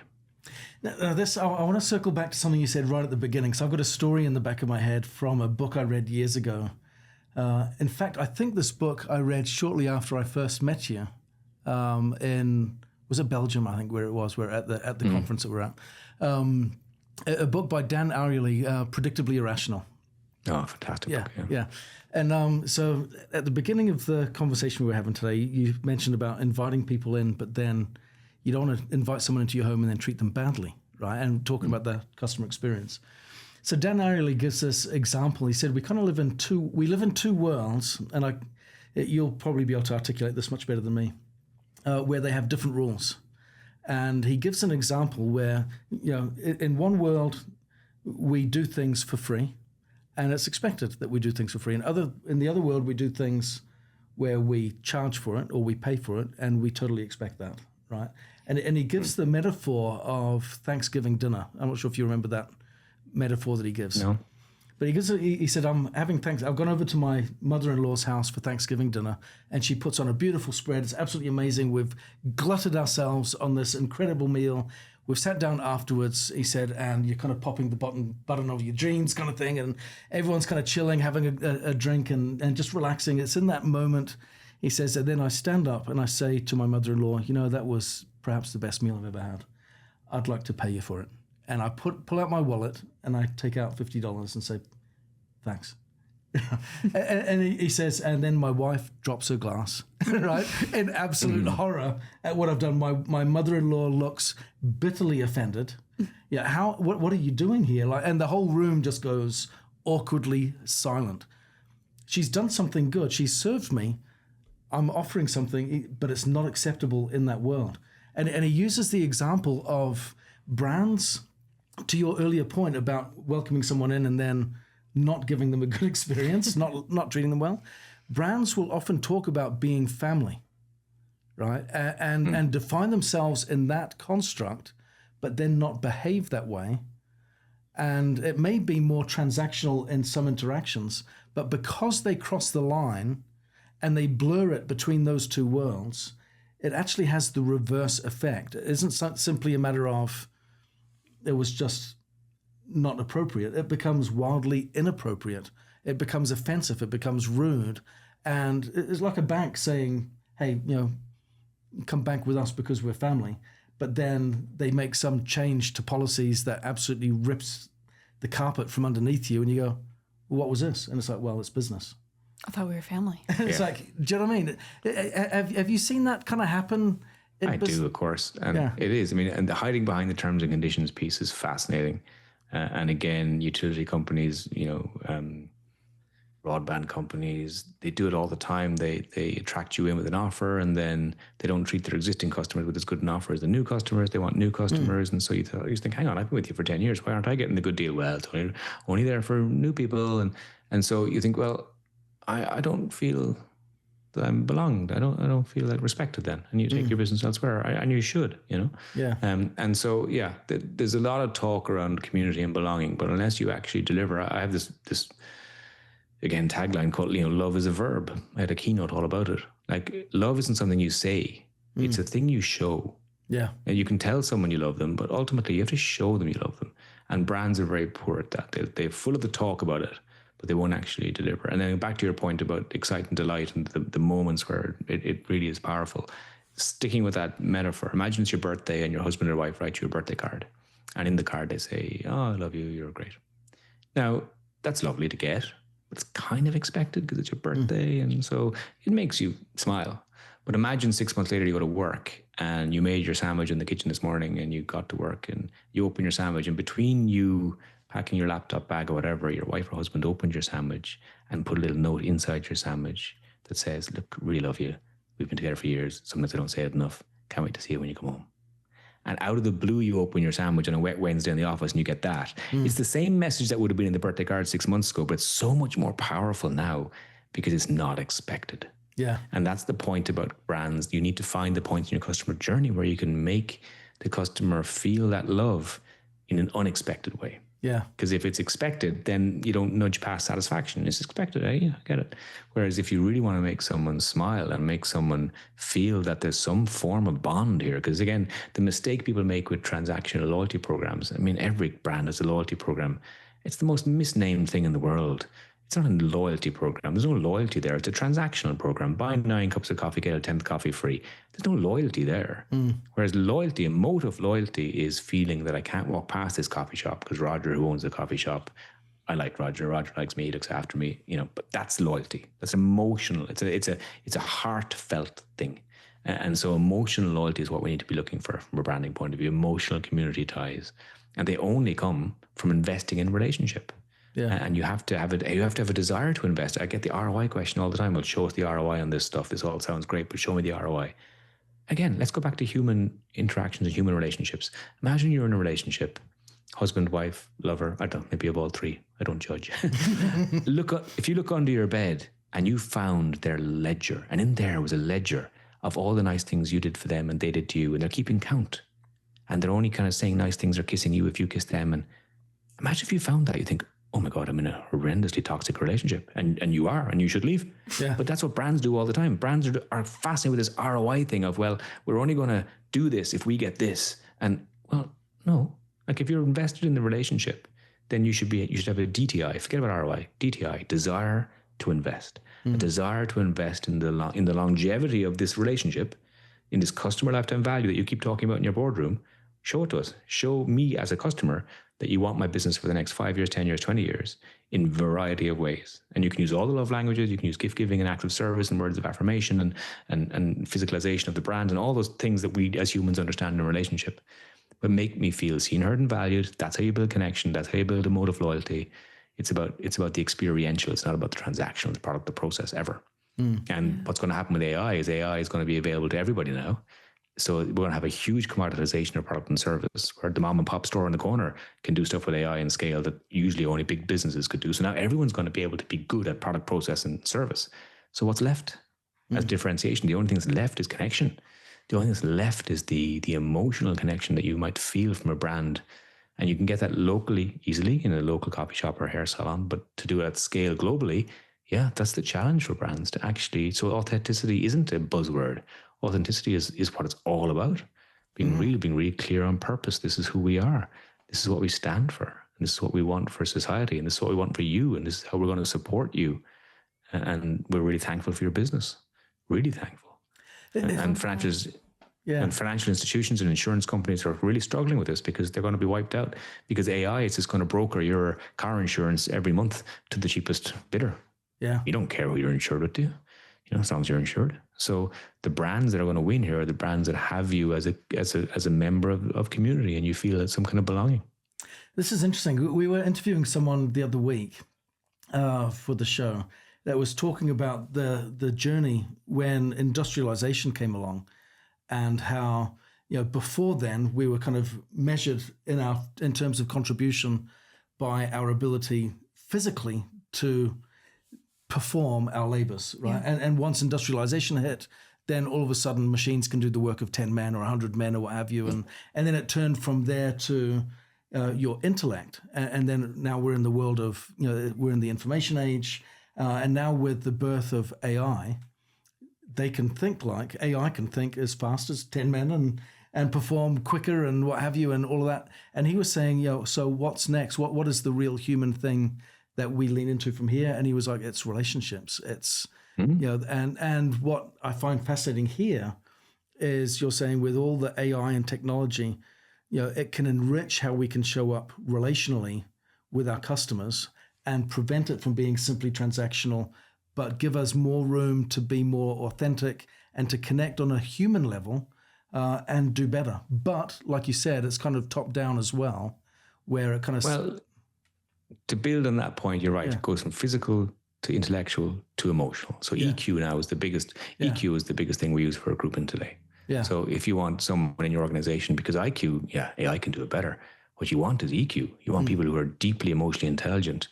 Now I want to circle back to something you said right at the beginning. So I've got a story in the back of my head from a book I read years ago. In fact, I think this book I read shortly after I first met you was it Belgium, I think, where it was, we're at the conference that we're at. A book by Dan Ariely, Predictably Irrational. Oh, fantastic book. Yeah. And so at the beginning of the conversation we were having today, you mentioned about inviting people in, but then you don't want to invite someone into your home and then treat them badly, right? And talking about the customer experience. So Dan Ariely gives this example. He said, we live in two worlds, and you'll probably be able to articulate this much better than me, where they have different rules. And he gives an example where, you know, in one world, we do things for free, and it's expected that we do things for free. In the other world, we do things where we charge for it or we pay for it, and we totally expect that, right? And he gives the metaphor of Thanksgiving dinner. I'm not sure if you remember that metaphor that he gives. No. But he said, I've gone over to my mother-in-law's house for Thanksgiving dinner, and she puts on a beautiful spread. It's absolutely amazing. We've glutted ourselves on this incredible meal. We've sat down afterwards, he said, and you're kind of popping the button of your jeans kind of thing, and everyone's kind of chilling, having a drink and just relaxing. It's in that moment, he says, and then I stand up and I say to my mother-in-law, you know, that was perhaps the best meal I've ever had. I'd like to pay you for it. And I pull out my wallet and I take out $50 and say, thanks. and he says, and then my wife drops her glass, right? In absolute horror at what I've done. My mother-in-law looks bitterly offended. Yeah, what are you doing here? And the whole room just goes awkwardly silent. She's done something good. She served me. I'm offering something, but it's not acceptable in that world. And he uses the example of brands, to your earlier point about welcoming someone in and then not giving them a good experience, not treating them well. Brands will often talk about being family, right? And define themselves in that construct, but then not behave that way. And it may be more transactional in some interactions, but because they cross the line and they blur it between those two worlds, it actually has the reverse effect. It isn't simply a matter of it was just not appropriate. It becomes wildly inappropriate. It becomes offensive. It becomes rude. And it's like a bank saying, hey, come bank with us because we're family. But then they make some change to policies that absolutely rips the carpet from underneath you. And you go, well, what was this? And it's like, well, it's business. I thought we were family. It's like, do you know what I mean? Have you seen that kind of happen? I do, of course. And it is. I mean, and the hiding behind the terms and conditions piece is fascinating. And again, utility companies, broadband companies, they do it all the time. They attract you in with an offer, and then they don't treat their existing customers with as good an offer as the new customers. They want new customers. And so you think, hang on, I've been with you for 10 years. Why aren't I getting the good deal? Well, it's only there for new people. And so you think, well, I don't feel that I'm belonged. I don't feel like respected then. And you take your business elsewhere, and you should, Yeah. And so, there's a lot of talk around community and belonging, but unless you actually deliver, I have this again, tagline called, love is a verb. I had a keynote all about it. Like, love isn't something you say. It's a thing you show. Yeah. And you can tell someone you love them, but ultimately you have to show them you love them. And brands are very poor at that. They're full of the talk about it, but they won't actually deliver. And then back to your point about excitement, delight, and the moments where it really is powerful. Sticking with that metaphor, imagine it's your birthday and your husband or wife write you a birthday card. And in the card they say, oh, I love you, you're great. Now, that's lovely to get. It's kind of expected because it's your birthday. And so it makes you smile. But imagine 6 months later you go to work and you made your sandwich in the kitchen this morning and you got to work and you open your sandwich, and between you packing your laptop bag or whatever, your wife or husband opened your sandwich and put a little note inside your sandwich that says, look, really love you. We've been together for years. Sometimes I don't say it enough. Can't wait to see you when you come home. And out of the blue, you open your sandwich on a wet Wednesday in the office and you get that. It's the same message that would have been in the birthday card 6 months ago, but it's so much more powerful now because it's not expected. Yeah. And that's the point about brands. You need to find the point in your customer journey where you can make the customer feel that love in an unexpected way. Yeah. Because if it's expected, then you don't nudge past satisfaction. It's expected, I get it. Whereas if you really want to make someone smile and make someone feel that there's some form of bond here, because again, the mistake people make with transactional loyalty programs, I mean, every brand has a loyalty program. It's the most misnamed thing in the world. It's not a loyalty program. There's no loyalty there. It's a transactional program. Buy 9 cups of coffee, get a 10th coffee free. There's no loyalty there. Whereas loyalty, emotive loyalty, is feeling that I can't walk past this coffee shop because Roger, who owns the coffee shop, I like Roger. Roger likes me. He looks after me. But that's loyalty. That's emotional. It's a heartfelt thing. And so emotional loyalty is what we need to be looking for from a branding point of view. Emotional community ties, and they only come from investing in relationship. Yeah. And you have to have a desire to invest. I get the ROI question all the time. Well, show us the ROI on this stuff. This all sounds great, but show me the ROI. Again, let's go back to human interactions and human relationships. Imagine you're in a relationship, husband, wife, lover. I don't know, maybe of all three. I don't judge. If you look under your bed and you found their ledger, and in there was a ledger of all the nice things you did for them and they did to you, and they're keeping count. And they're only kind of saying nice things or kissing you if you kiss them. And imagine if you found that, you think, oh my God, I'm in a horrendously toxic relationship. And you are, and you should leave. Yeah. But that's what brands do all the time. Brands are fascinated with this ROI thing of, well, we're only going to do this if we get this. And, well, no. Like, if you're invested in the relationship, then you should have a DTI. Forget about ROI. DTI, desire to invest. A desire to invest in the longevity of this relationship, in this customer lifetime value that you keep talking about in your boardroom. Show it to us. Show me as a customer that you want my business for the next 5 years, 10 years, 20 years in a variety of ways. And you can use all the love languages. You can use gift giving and acts of service and words of affirmation and physicalization of the brand and all those things that we as humans understand in a relationship. But make me feel seen, heard, and valued. That's how you build connection. That's how you build emotive loyalty. It's about the experiential. It's not about the transactional, the product, the process ever. And what's going to happen with AI is going to be available to everybody now. So we're going to have a huge commoditization of product and service where the mom and pop store in the corner can do stuff with AI and scale that usually only big businesses could do. So now everyone's going to be able to be good at product, process, and service. So what's left as differentiation? The only thing that's left is connection. The only thing that's left is the emotional connection that you might feel from a brand. And you can get that locally, easily, in a local coffee shop or hair salon. But to do it at scale globally, yeah, that's the challenge for brands to actually. So authenticity isn't a buzzword. Authenticity is what it's all about. Being really clear on purpose. This is who we are. This is what we stand for. and this is what we want for society, and this is what we want for you, and this is how we're going to support you. And we're really thankful for your business. Really thankful. And financial institutions and insurance companies are really struggling with this because they're going to be wiped out because AI is just going to broker your car insurance every month to the cheapest bidder. Yeah. You don't care who you're insured with, do you? As long as you're insured. So the brands that are going to win here are the brands that have you as a member of community, and you feel some kind of belonging. This is interesting. We were interviewing someone the other week for the show that was talking about the journey when industrialization came along, and how before then we were kind of measured in terms of contribution by our ability physically to perform our labors, right? Yeah. And once industrialization hit, then all of a sudden machines can do the work of 10 men or 100 men or what have you. And then it turned from there to your intellect. And then now we're in the world of, we're in the information age. And now with the birth of AI, AI can think as fast as 10 men and perform quicker and what have you and all of that. And he was saying, so what's next? What is the real human thing that we lean into from here? And he was like, it's relationships. It's, and what I find fascinating here is you're saying with all the AI and technology, it can enrich how we can show up relationally with our customers and prevent it from being simply transactional, but give us more room to be more authentic and to connect on a human level and do better. But like you said, it's kind of top down as well, where it kind of... To build on that point, you're right. Yeah. It goes from physical to intellectual to emotional. So EQ now is the biggest. EQ is the biggest thing we use for recruitment today. Yeah. So if you want someone in your organization, because IQ, AI can do it better. What you want is EQ. You want people who are deeply emotionally intelligent,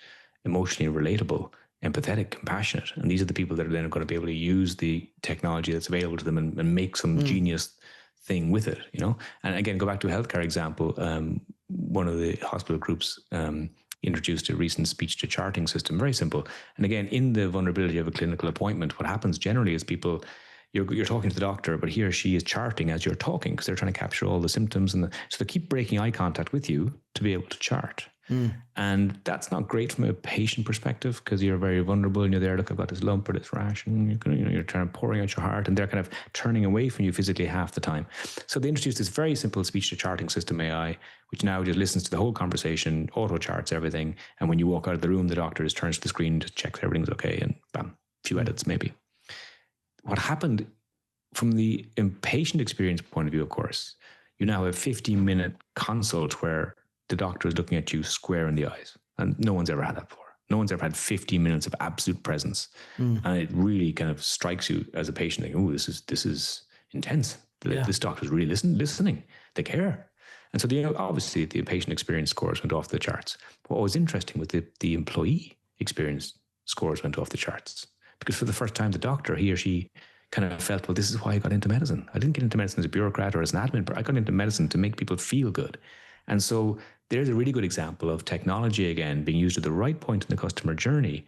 emotionally relatable, empathetic, compassionate, and these are the people that are then going to be able to use the technology that's available to them and make some genius thing with it. And again, go back to a healthcare example. One of the hospital groups introduced a recent speech to charting system, very simple. And again, in the vulnerability of a clinical appointment, what happens generally is people, you're talking to the doctor, but he or she is charting as you're talking because they're trying to capture all the symptoms. So they keep breaking eye contact with you to be able to chart. And that's not great from a patient perspective because you're very vulnerable and you're there, look, I've got this lump or this rash, and you're trying to pouring out your heart, and they're kind of turning away from you physically half the time. So they introduced this very simple speech to charting system AI, which now just listens to the whole conversation, auto charts everything, and when you walk out of the room, the doctor just turns to the screen, just checks everything's okay, and bam, a few edits maybe. What happened from the patient experience point of view, of course, you now have a 15-minute consult where the doctor is looking at you square in the eyes. And no one's ever had that before. No one's ever had 15 minutes of absolute presence. And it really kind of strikes you as a patient, like, oh, this is intense. This doctor's really listening. They care. And so obviously the patient experience scores went off the charts. But what was interesting was the employee experience scores went off the charts. Because for the first time, the doctor, he or she kind of felt, well, this is why I got into medicine. I didn't get into medicine as a bureaucrat or as an admin, but I got into medicine to make people feel good. And so there's a really good example of technology, again, being used at the right point in the customer journey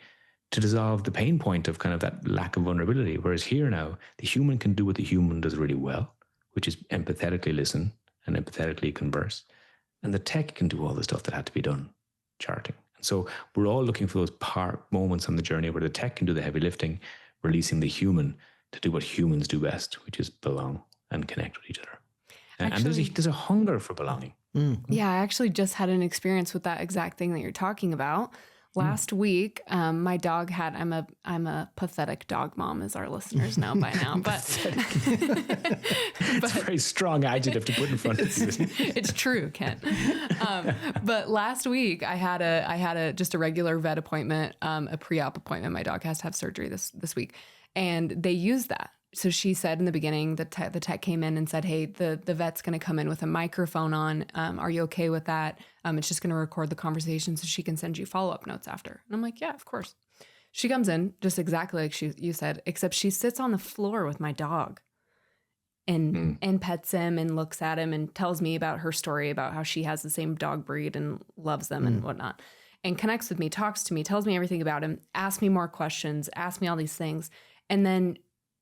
to dissolve the pain point of kind of that lack of vulnerability. Whereas here now, the human can do what the human does really well, which is empathetically listen and empathetically converse. And the tech can do all the stuff that had to be done, charting. And so we're all looking for those moments on the journey where the tech can do the heavy lifting, releasing the human to do what humans do best, which is belong and connect with each other. And there's a hunger for belonging. Yeah, I actually just had an experience with that exact thing that you're talking about. Last week, my dog had, I'm a pathetic dog mom, as our listeners know by now, but it's a very strong adjective to put in front of you. It's true, Ken. But last week I had a just a regular vet appointment, a pre-op appointment. My dog has to have surgery this week, and they used that. So she said in the beginning, the tech came in and said, hey, the vet's going to come in with a microphone on. Are you okay with that? It's just going to record the conversation so she can send you follow-up notes after. And I'm like, yeah, of course. She comes in just exactly like you said, except she sits on the floor with my dog and pets him and looks at him and tells me about her story about how she has the same dog breed and loves them and whatnot, and connects with me, talks to me, tells me everything about him, asks me more questions, asks me all these things, and then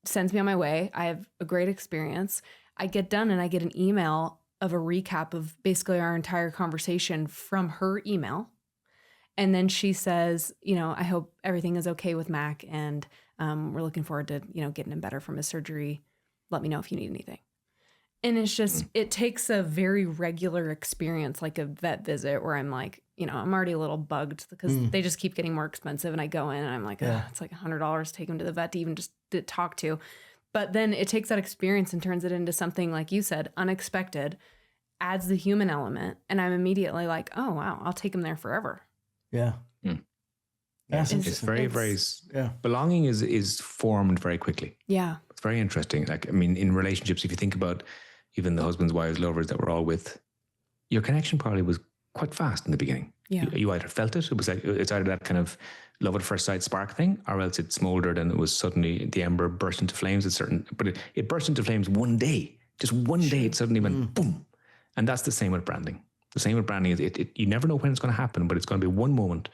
sends me on my way. I have a great experience. I get done and I get an email of a recap of basically our entire conversation from her email. And then she says, I hope everything is okay with Mac, and we're looking forward to, getting him better from his surgery. Let me know if you need anything. And it's just, it takes a very regular experience, like a vet visit, where I'm like, I'm already a little bugged because they just keep getting more expensive. And I go in and I'm like, it's like $100 to take him to the vet to even just to talk to. But then it takes that experience and turns it into something, like you said, unexpected, adds the human element. And I'm immediately like, oh, wow, I'll take him there forever. Yeah. It's very belonging is formed very quickly. Yeah. It's very interesting. Like, I mean, in relationships, if you think about even the husbands, wives, lovers that we're all with, your connection probably was quite fast in the beginning. Yeah. You either felt it, it's either that kind of love at first sight spark thing, or else it smoldered and it was suddenly the ember burst into flames. But it burst into flames one day. Just one day it suddenly went boom. And that's the same with branding. The same with branding is you never know when it's going to happen, but it's going to be one moment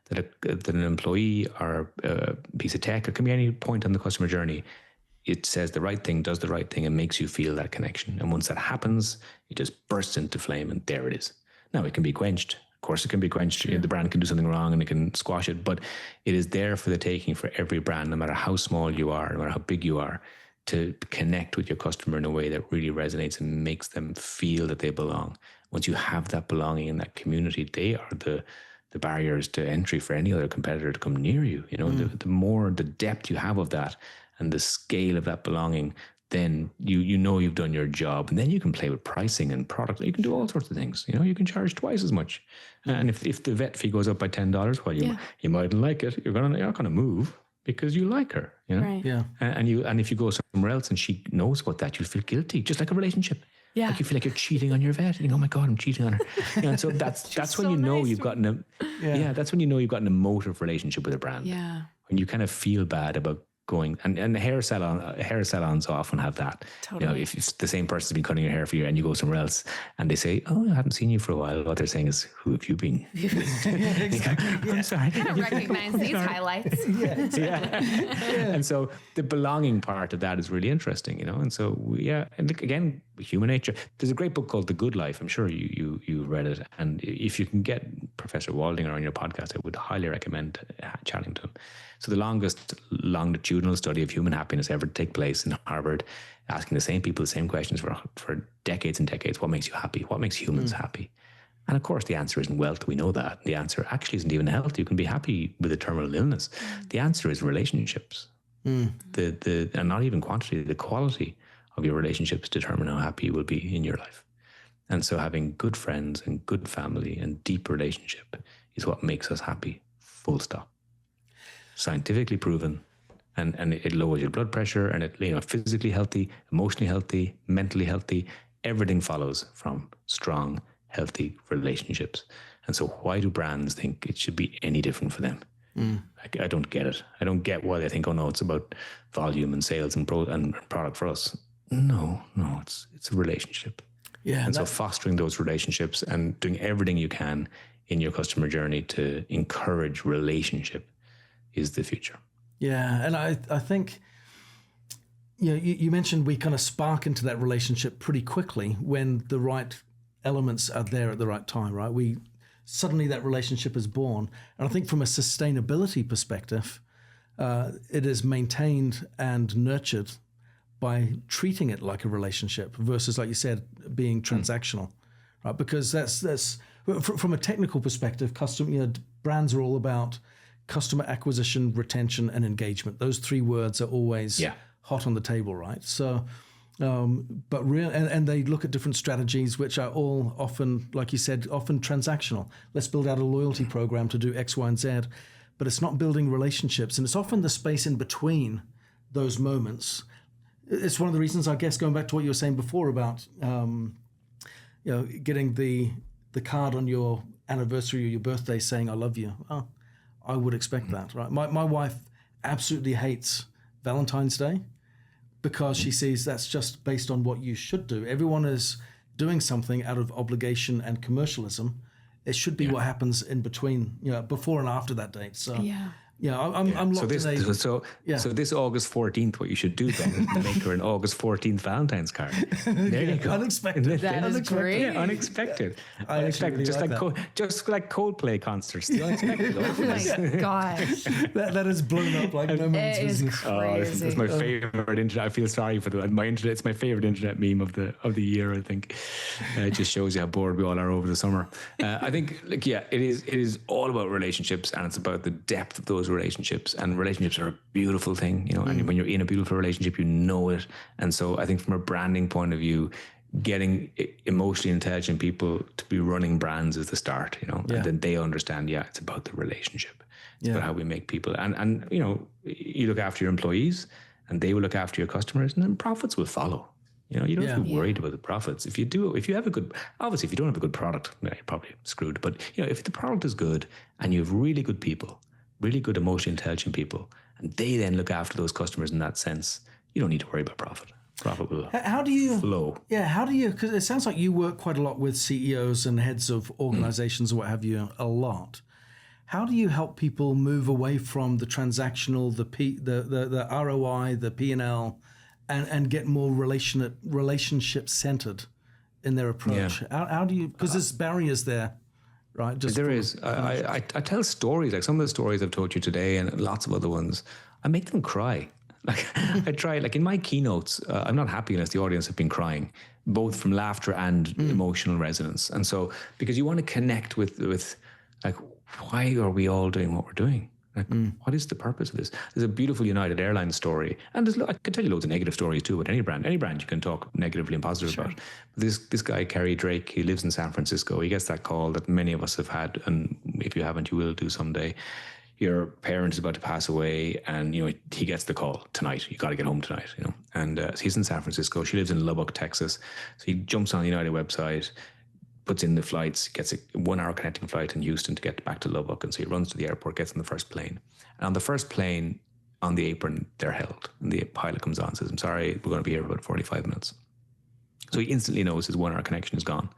that an employee or a piece of tech, it can be any point on the customer journey, it says the right thing, does the right thing, and makes you feel that connection. And once that happens, it just bursts into flame, and there it is. Now, it can be quenched. Of course, it can be quenched. Sure. The brand can do something wrong and it can squash it, but it is there for the taking for every brand, no matter how small you are, no matter how big you are, to connect with your customer in a way that really resonates and makes them feel that they belong. Once you have that belonging in that community, they are the barriers to entry for any other competitor to come near you. The more, the depth you have of that and the scale of that belonging, then you've done your job, and then you can play with pricing and product. You can do all sorts of things. You can charge twice as much. And if the vet fee goes up by $10, well, you mightn't like it. You're not going to move because you like her. Right. Yeah. And if you go somewhere else and she knows about that, you'll feel guilty, just like a relationship. Yeah. Like you feel like you're cheating on your vet. Oh my God, I'm cheating on her. And so that's when you know you've gotten that's when you know you've got an emotive relationship with a brand. Yeah. When you kind of feel bad about going, and hair salons often have that. Totally. If it's the same person's been cutting your hair for you and you go somewhere else and they say, oh, I haven't seen you for a while. What they're saying is, who have you been? I'm sorry. I don't recognize these highlights. And so the belonging part of that is really interesting, and so and look, again, human nature. There's a great book called The Good Life. I'm sure you read it, and if you can get Professor Waldinger on your podcast, I would highly recommend chatting to him. So the longest longitudinal study of human happiness ever to take place in Harvard, asking the same people the same questions for decades and decades. What makes you happy? What makes humans happy? And of course, the answer isn't wealth. We know that. The answer actually isn't even health. You can be happy with a terminal illness. The answer is relationships. And not even quantity, the quality of your relationships determine how happy you will be in your life. And so having good friends and good family and deep relationship is what makes us happy, full stop. Scientifically proven, and it lowers your blood pressure, and it physically healthy, emotionally healthy, mentally healthy. Everything follows from strong, healthy relationships. And so why do brands think it should be any different for them? I don't get it. I don't get why they think, oh no, it's about volume and sales and product for us. No, it's a relationship. Yeah. And so fostering those relationships and doing everything you can in your customer journey to encourage relationship is the future. Yeah. And I think, you mentioned we kind of spark into that relationship pretty quickly when the right elements are there at the right time, right? Suddenly that relationship is born. And I think from a sustainability perspective, it is maintained and nurtured by treating it like a relationship versus, like you said, being transactional, right? Because that's from a technical perspective, brands are all about customer acquisition, retention, and engagement. Those three words are always hot on the table, right? So, but and they look at different strategies, which are all often, like you said, often transactional. Let's build out a loyalty program to do X, Y, and Z, but it's not building relationships, and it's often the space in between those moments. It's one of the reasons, I guess, going back to what you were saying before about, getting the card on your anniversary or your birthday saying "I love you." Oh, I would expect that, right? My wife absolutely hates Valentine's Day because she sees that's just based on what you should do. Everyone is doing something out of obligation and commercialism. It should be what happens in between, before and after that date. So Yeah, I'm So locked this, in a... so Yeah. so this August 14th, what you should do then is make her an August 14th Valentine's card. There you go. Unexpected. That is great. Yeah, unexpected. I actually really Just like Coldplay concerts. The unexpected. Oh my gosh. that has blown up like no man's It is business. crazy. It's my favorite internet. I feel sorry for my internet. It's my favorite internet meme of the year. I think it just shows you how bored we all are over the summer. I think, it is all about relationships, and it's about the depth of those relationships. And relationships are a beautiful thing, And when you're in a beautiful relationship, you know it. And so I think from a branding point of view, getting emotionally intelligent people to be running brands is the start, and then they understand, it's about the relationship. It's about how we make people, and you look after your employees, and they will look after your customers, and then profits will follow. You don't have to be worried about the profits. If you have a good, obviously, if you don't have a good product, you're probably screwed. But if the product is good and you have really good people, really good emotionally intelligent people, and they then look after those customers in that sense, you don't need to worry about profit. Profit will flow. Yeah, how do you, because it sounds like you work quite a lot with CEOs and heads of organizations and what have you, a lot. How do you help people move away from the transactional, the ROI, the P&L, and get more relationship centered in their approach? How do you, because there's barriers there, right? There is. I tell stories, like some of the stories I've told you today and lots of other ones. I make them cry. Like I try, like in my keynotes, I'm not happy unless the audience have been crying, both from laughter and emotional resonance. And so, because you want to connect with like, why are we all doing what we're doing? Like, what is the purpose of this? There's a beautiful United Airlines story, and I could tell you loads of negative stories too. But any brand you can talk negatively and positive about. But this guy Kerry Drake, he lives in San Francisco. He gets that call that many of us have had, and if you haven't, you will do someday. Your parent is about to pass away, and he gets the call tonight. You got to get home tonight, And so he's in San Francisco. She lives in Lubbock, Texas. So he jumps on the United website, puts in the flights, gets a 1 hour connecting flight in Houston to get back to Lubbock. And so he runs to the airport, gets on the first plane. And on the first plane, on the apron, they're held. And the pilot comes on and says, "I'm sorry, we're going to be here for about 45 minutes. So he instantly knows his 1 hour connection is gone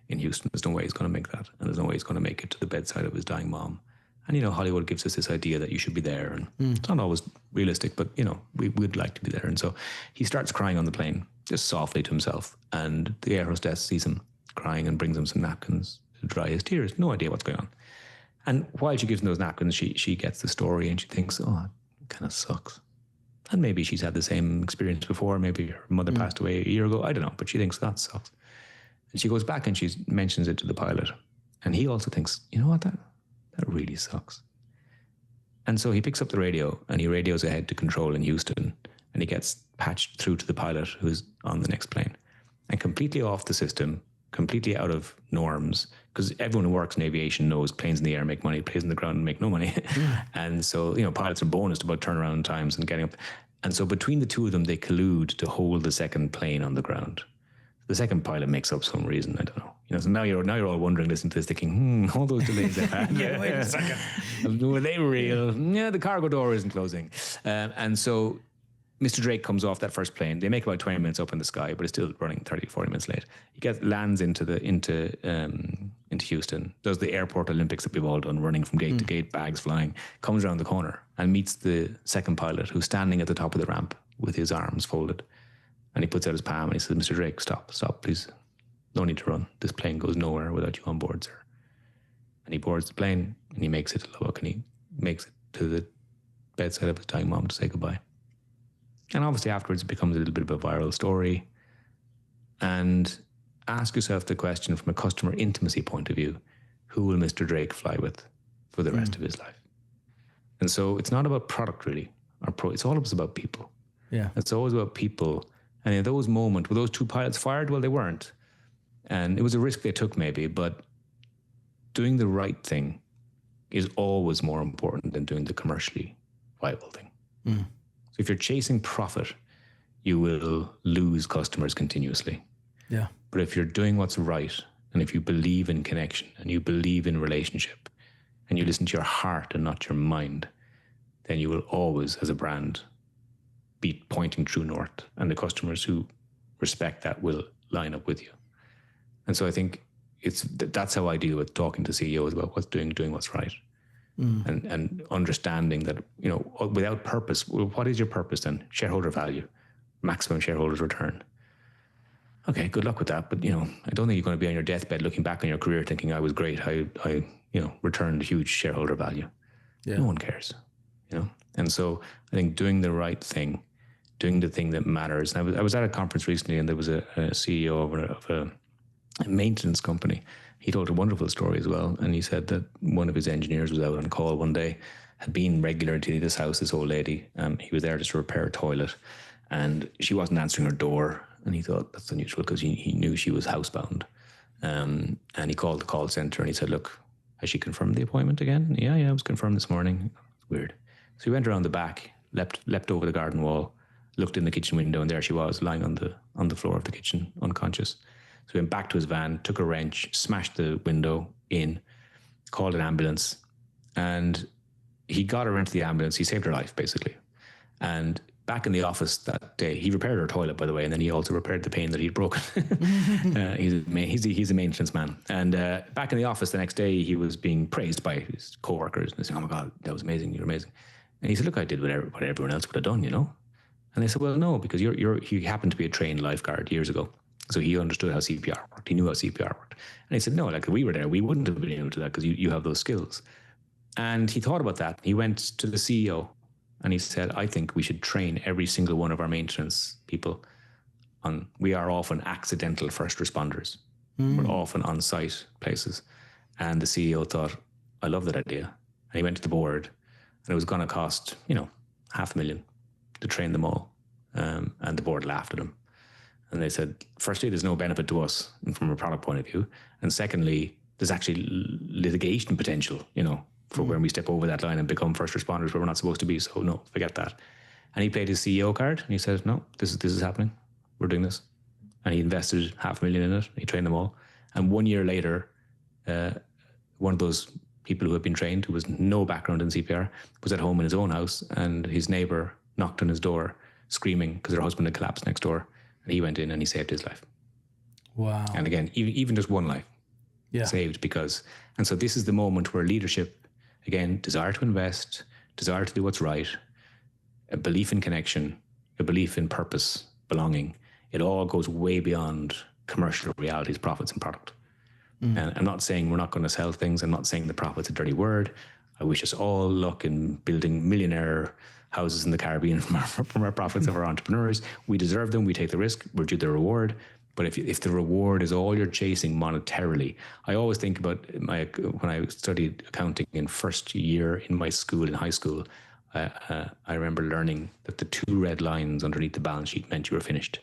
in Houston. There's no way he's going to make that. And there's no way he's going to make it to the bedside of his dying mom. And, Hollywood gives us this idea that you should be there. And it's not always realistic, but, we'd like to be there. And so he starts crying on the plane, just softly to himself. And the air hostess sees him crying and brings him some napkins to dry his tears. No idea what's going on. And while she gives him those napkins, she gets the story and she thinks, oh, it kind of sucks. And maybe she's had the same experience before. Maybe her mother passed away a year ago. I don't know. But she thinks that sucks. And she goes back and she mentions it to the pilot. And he also thinks, you know what, that really sucks. And so he picks up the radio and he radios ahead to control in Houston, and he gets patched through to the pilot who's on the next plane, and completely off the system, completely out of norms, because everyone who works in aviation knows planes in the air make money, planes in the ground make no money. And so, pilots are bonused about turnaround times and getting up. And so between the two of them, they collude to hold the second plane on the ground. The second pilot makes up some reason, I don't know. So now you're all wondering, listening to this, thinking, all those delays they've had. Wait a second. Were they real? Yeah, the cargo door isn't closing. And so Mr. Drake comes off that first plane. They make about 20 minutes up in the sky, but it's still running 30, 40 minutes late. He lands into Houston, does the airport Olympics that we've all done, running from gate to gate, bags flying, comes around the corner and meets the second pilot, who's standing at the top of the ramp with his arms folded. And he puts out his palm and he says, "Mr. Drake, stop, please. No need to run. This plane goes nowhere without you on board, sir." And he boards the plane and he makes it to Lubbock and he makes it to the bedside of his dying mom to say goodbye. And obviously afterwards it becomes a little bit of a viral story. And ask yourself the question from a customer intimacy point of view: who will Mr. Drake fly with for the rest of his life? And so it's not about product really, it's all about people. Yeah. It's always about people. And in those moments, were those two pilots fired? Well, they weren't. And it was a risk they took maybe, but doing the right thing is always more important than doing the commercially viable thing. So if you're chasing profit, you will lose customers continuously. Yeah. But if you're doing what's right, and if you believe in connection, and you believe in relationship, and you listen to your heart and not your mind, then you will always, as a brand, be pointing true north, and the customers who respect that will line up with you. And so I think that's how I deal with talking to CEOs about doing what's right. and understanding that, without purpose, well, what is your purpose then? Shareholder value, maximum shareholders return. Okay, good luck with that. But, I don't think you're going to be on your deathbed looking back on your career thinking I was great. I returned huge shareholder value. Yeah. No one cares, And so I think doing the right thing, doing the thing that matters. And I was at a conference recently, and there was a CEO of a maintenance company. He told a wonderful story as well. And he said that one of his engineers was out on call one day, had been regular to this house, this old lady. He was there just to repair a toilet, and she wasn't answering her door. And he thought that's unusual because he knew she was housebound. And he called the call center and he said, look, has she confirmed the appointment again? Yeah, it was confirmed this morning. It's weird. So he went around the back, leapt over the garden wall, looked in the kitchen window, and there she was lying on the floor of the kitchen, unconscious. So he went back to his van, took a wrench, smashed the window in, called an ambulance, and he got her into the ambulance. He saved her life, basically. And back in the office that day, he repaired her toilet, by the way, and then he also repaired the pane that he'd broken. He's a maintenance man. And back in the office the next day, he was being praised by his co-workers. And they said, oh my God, that was amazing. You're amazing. And he said, look, I did what everyone else would have done, And they said, well, no, because you happened to be a trained lifeguard years ago. So he understood how CPR worked. He knew how CPR worked. And he said, no, like if we were there, we wouldn't have been able to do that because you have those skills. And he thought about that. He went to the CEO and he said, I think we should train every single one of our maintenance people we are often accidental first responders. We're often on site places. And the CEO thought, I love that idea. And he went to the board, and it was going to cost, $500,000 to train them all. And the board laughed at him. And they said, firstly, there's no benefit to us from a product point of view. And secondly, there's actually litigation potential, for when we step over that line and become first responders where we're not supposed to be. So no, forget that. And he played his CEO card and he said, no, this is happening. We're doing this. And he invested $500,000 in it. He trained them all. And 1 year later, one of those people who had been trained, who was no background in CPR, was at home in his own house, and his neighbor knocked on his door screaming because her husband had collapsed next door. And he went in and he saved his life. Wow. And again, even just one life saved because, and so this is the moment where leadership, again, desire to invest, desire to do what's right, a belief in connection, a belief in purpose, belonging, it all goes way beyond commercial realities, profits and product. And I'm not saying we're not going to sell things. I'm not saying the profit's a dirty word. I wish us all luck in building millionaire houses in the Caribbean from our profits of our entrepreneurs. We deserve them. We take the risk. We're due the reward. But if the reward is all you're chasing monetarily, I always think about when I studied accounting in first year in my school, in high school, I remember learning that the 2 red lines underneath the balance sheet meant you were finished.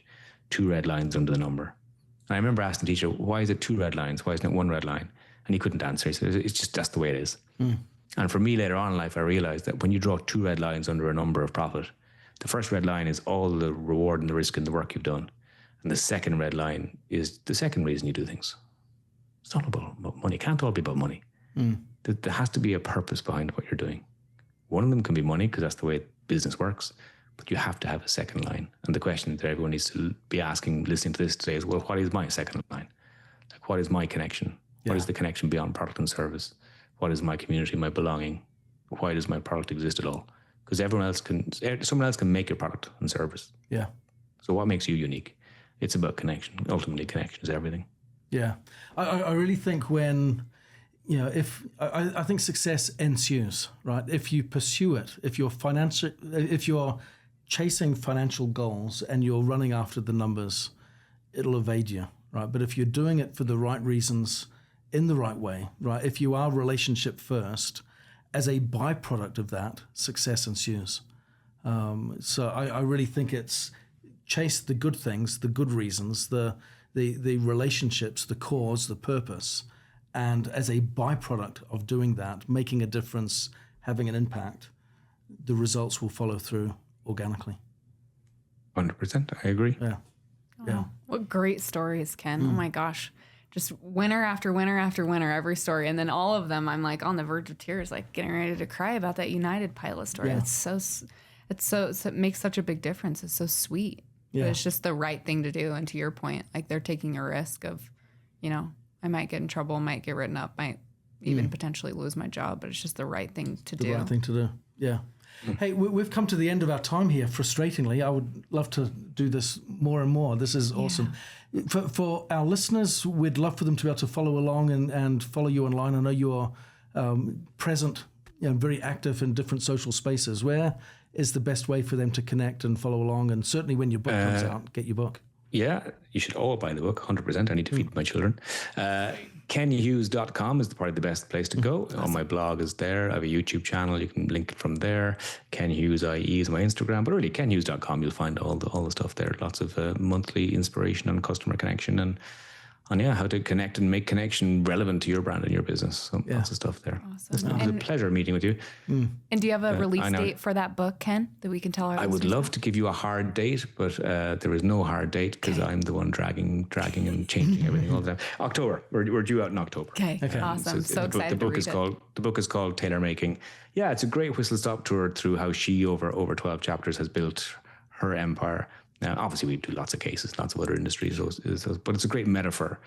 2 red lines under the number. And I remember asking the teacher, why is it 2 red lines? Why isn't it 1 red line? And he couldn't answer. He said, it's just, that's the way it is. And for me later on in life, I realized that when you draw 2 red lines under a number of profit, the first red line is all the reward and the risk and the work you've done. And the second red line is the second reason you do things. It's not about money. It can't all be about money. There has to be a purpose behind what you're doing. One of them can be money because that's the way business works. But you have to have a second line. And the question that everyone needs to be asking, listening to this today is, well, what is my second line? Like, what is my connection? Yeah. What is the connection beyond product and service? What is my community, my belonging? Why does my product exist at all? Because someone else can make your product and service. Yeah. So what makes you unique? It's about connection. Ultimately, connection is everything. Yeah. I really think I think success ensues, right? If you pursue it, if you're chasing financial goals and you're running after the numbers, it'll evade you, right? But if you're doing it for the right reasons, in the right way, right? If you are relationship first, as a byproduct of that, success ensues. So I really think it's chase the good things, the good reasons, the relationships, the cause, the purpose. And as a byproduct of doing that, making a difference, having an impact, the results will follow through organically. 100%. I agree. Yeah. Yeah. What great stories, Ken. Oh my gosh. Just winner after winner after winner, every story. And then all of them, I'm like on the verge of tears, like getting ready to cry about that United pilot story. Yeah. It makes such a big difference. It's so sweet. Yeah. But it's just the right thing to do. And to your point, like they're taking a risk of, I might get in trouble, might get written up, might even potentially lose my job, but it's just the right thing to do. The right thing to do, yeah. Hey, we've come to the end of our time here, frustratingly. I would love to do this more and more. This is awesome. For our listeners, we'd love for them to be able to follow along and follow you online. I know you are present, very active in different social spaces. Where is the best way for them to connect and follow along? And certainly when your book comes out, get your book. Yeah, you should all buy the book, 100%. I need to feed my children. KenHughes.com is probably the best place to go. On my blog is there. I have a YouTube channel. You can link it from there. Ken Hughes IE is my Instagram. But really, KenHughes.com, you'll find all the stuff there. Lots of monthly inspiration on customer connection and how to connect and make connection relevant to your brand and your business. So lots of stuff there. Awesome. It was a pleasure meeting with you. And do you have a release date for that book, Ken, that we can tell our I would love to give you a hard date, but there is no hard date because I'm the one dragging and changing everything all the time. October. We're due out in October. Okay. Awesome. So excited the book is called Tailor Making. Yeah, it's a great whistle-stop tour through how she over 12 chapters has built her empire. Now, obviously, we do lots of cases, lots of other industries, but it's a great metaphor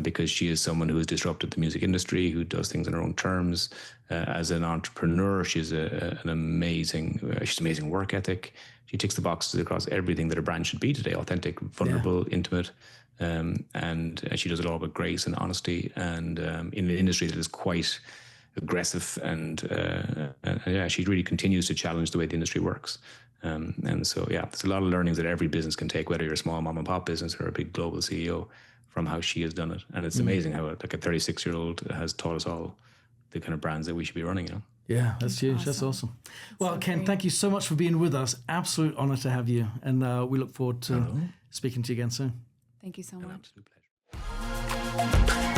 because she is someone who has disrupted the music industry, who does things on her own terms. As an entrepreneur, she's an amazing work ethic. She ticks the boxes across everything that a brand should be today: authentic, vulnerable, intimate, and she does it all with grace and honesty. And in an industry that is quite aggressive, and she really continues to challenge the way the industry works. And so, there's a lot of learnings that every business can take, whether you're a small mom and pop business or a big global CEO, from how she has done it. And it's amazing how like a 36-year-old has taught us all the kind of brands that we should be running, Yeah, that's huge. Awesome. That's awesome. Well, Ken, thank you so much for being with us. Absolute honor to have you. And we look forward to speaking to you again soon. Thank you so much. An absolute pleasure.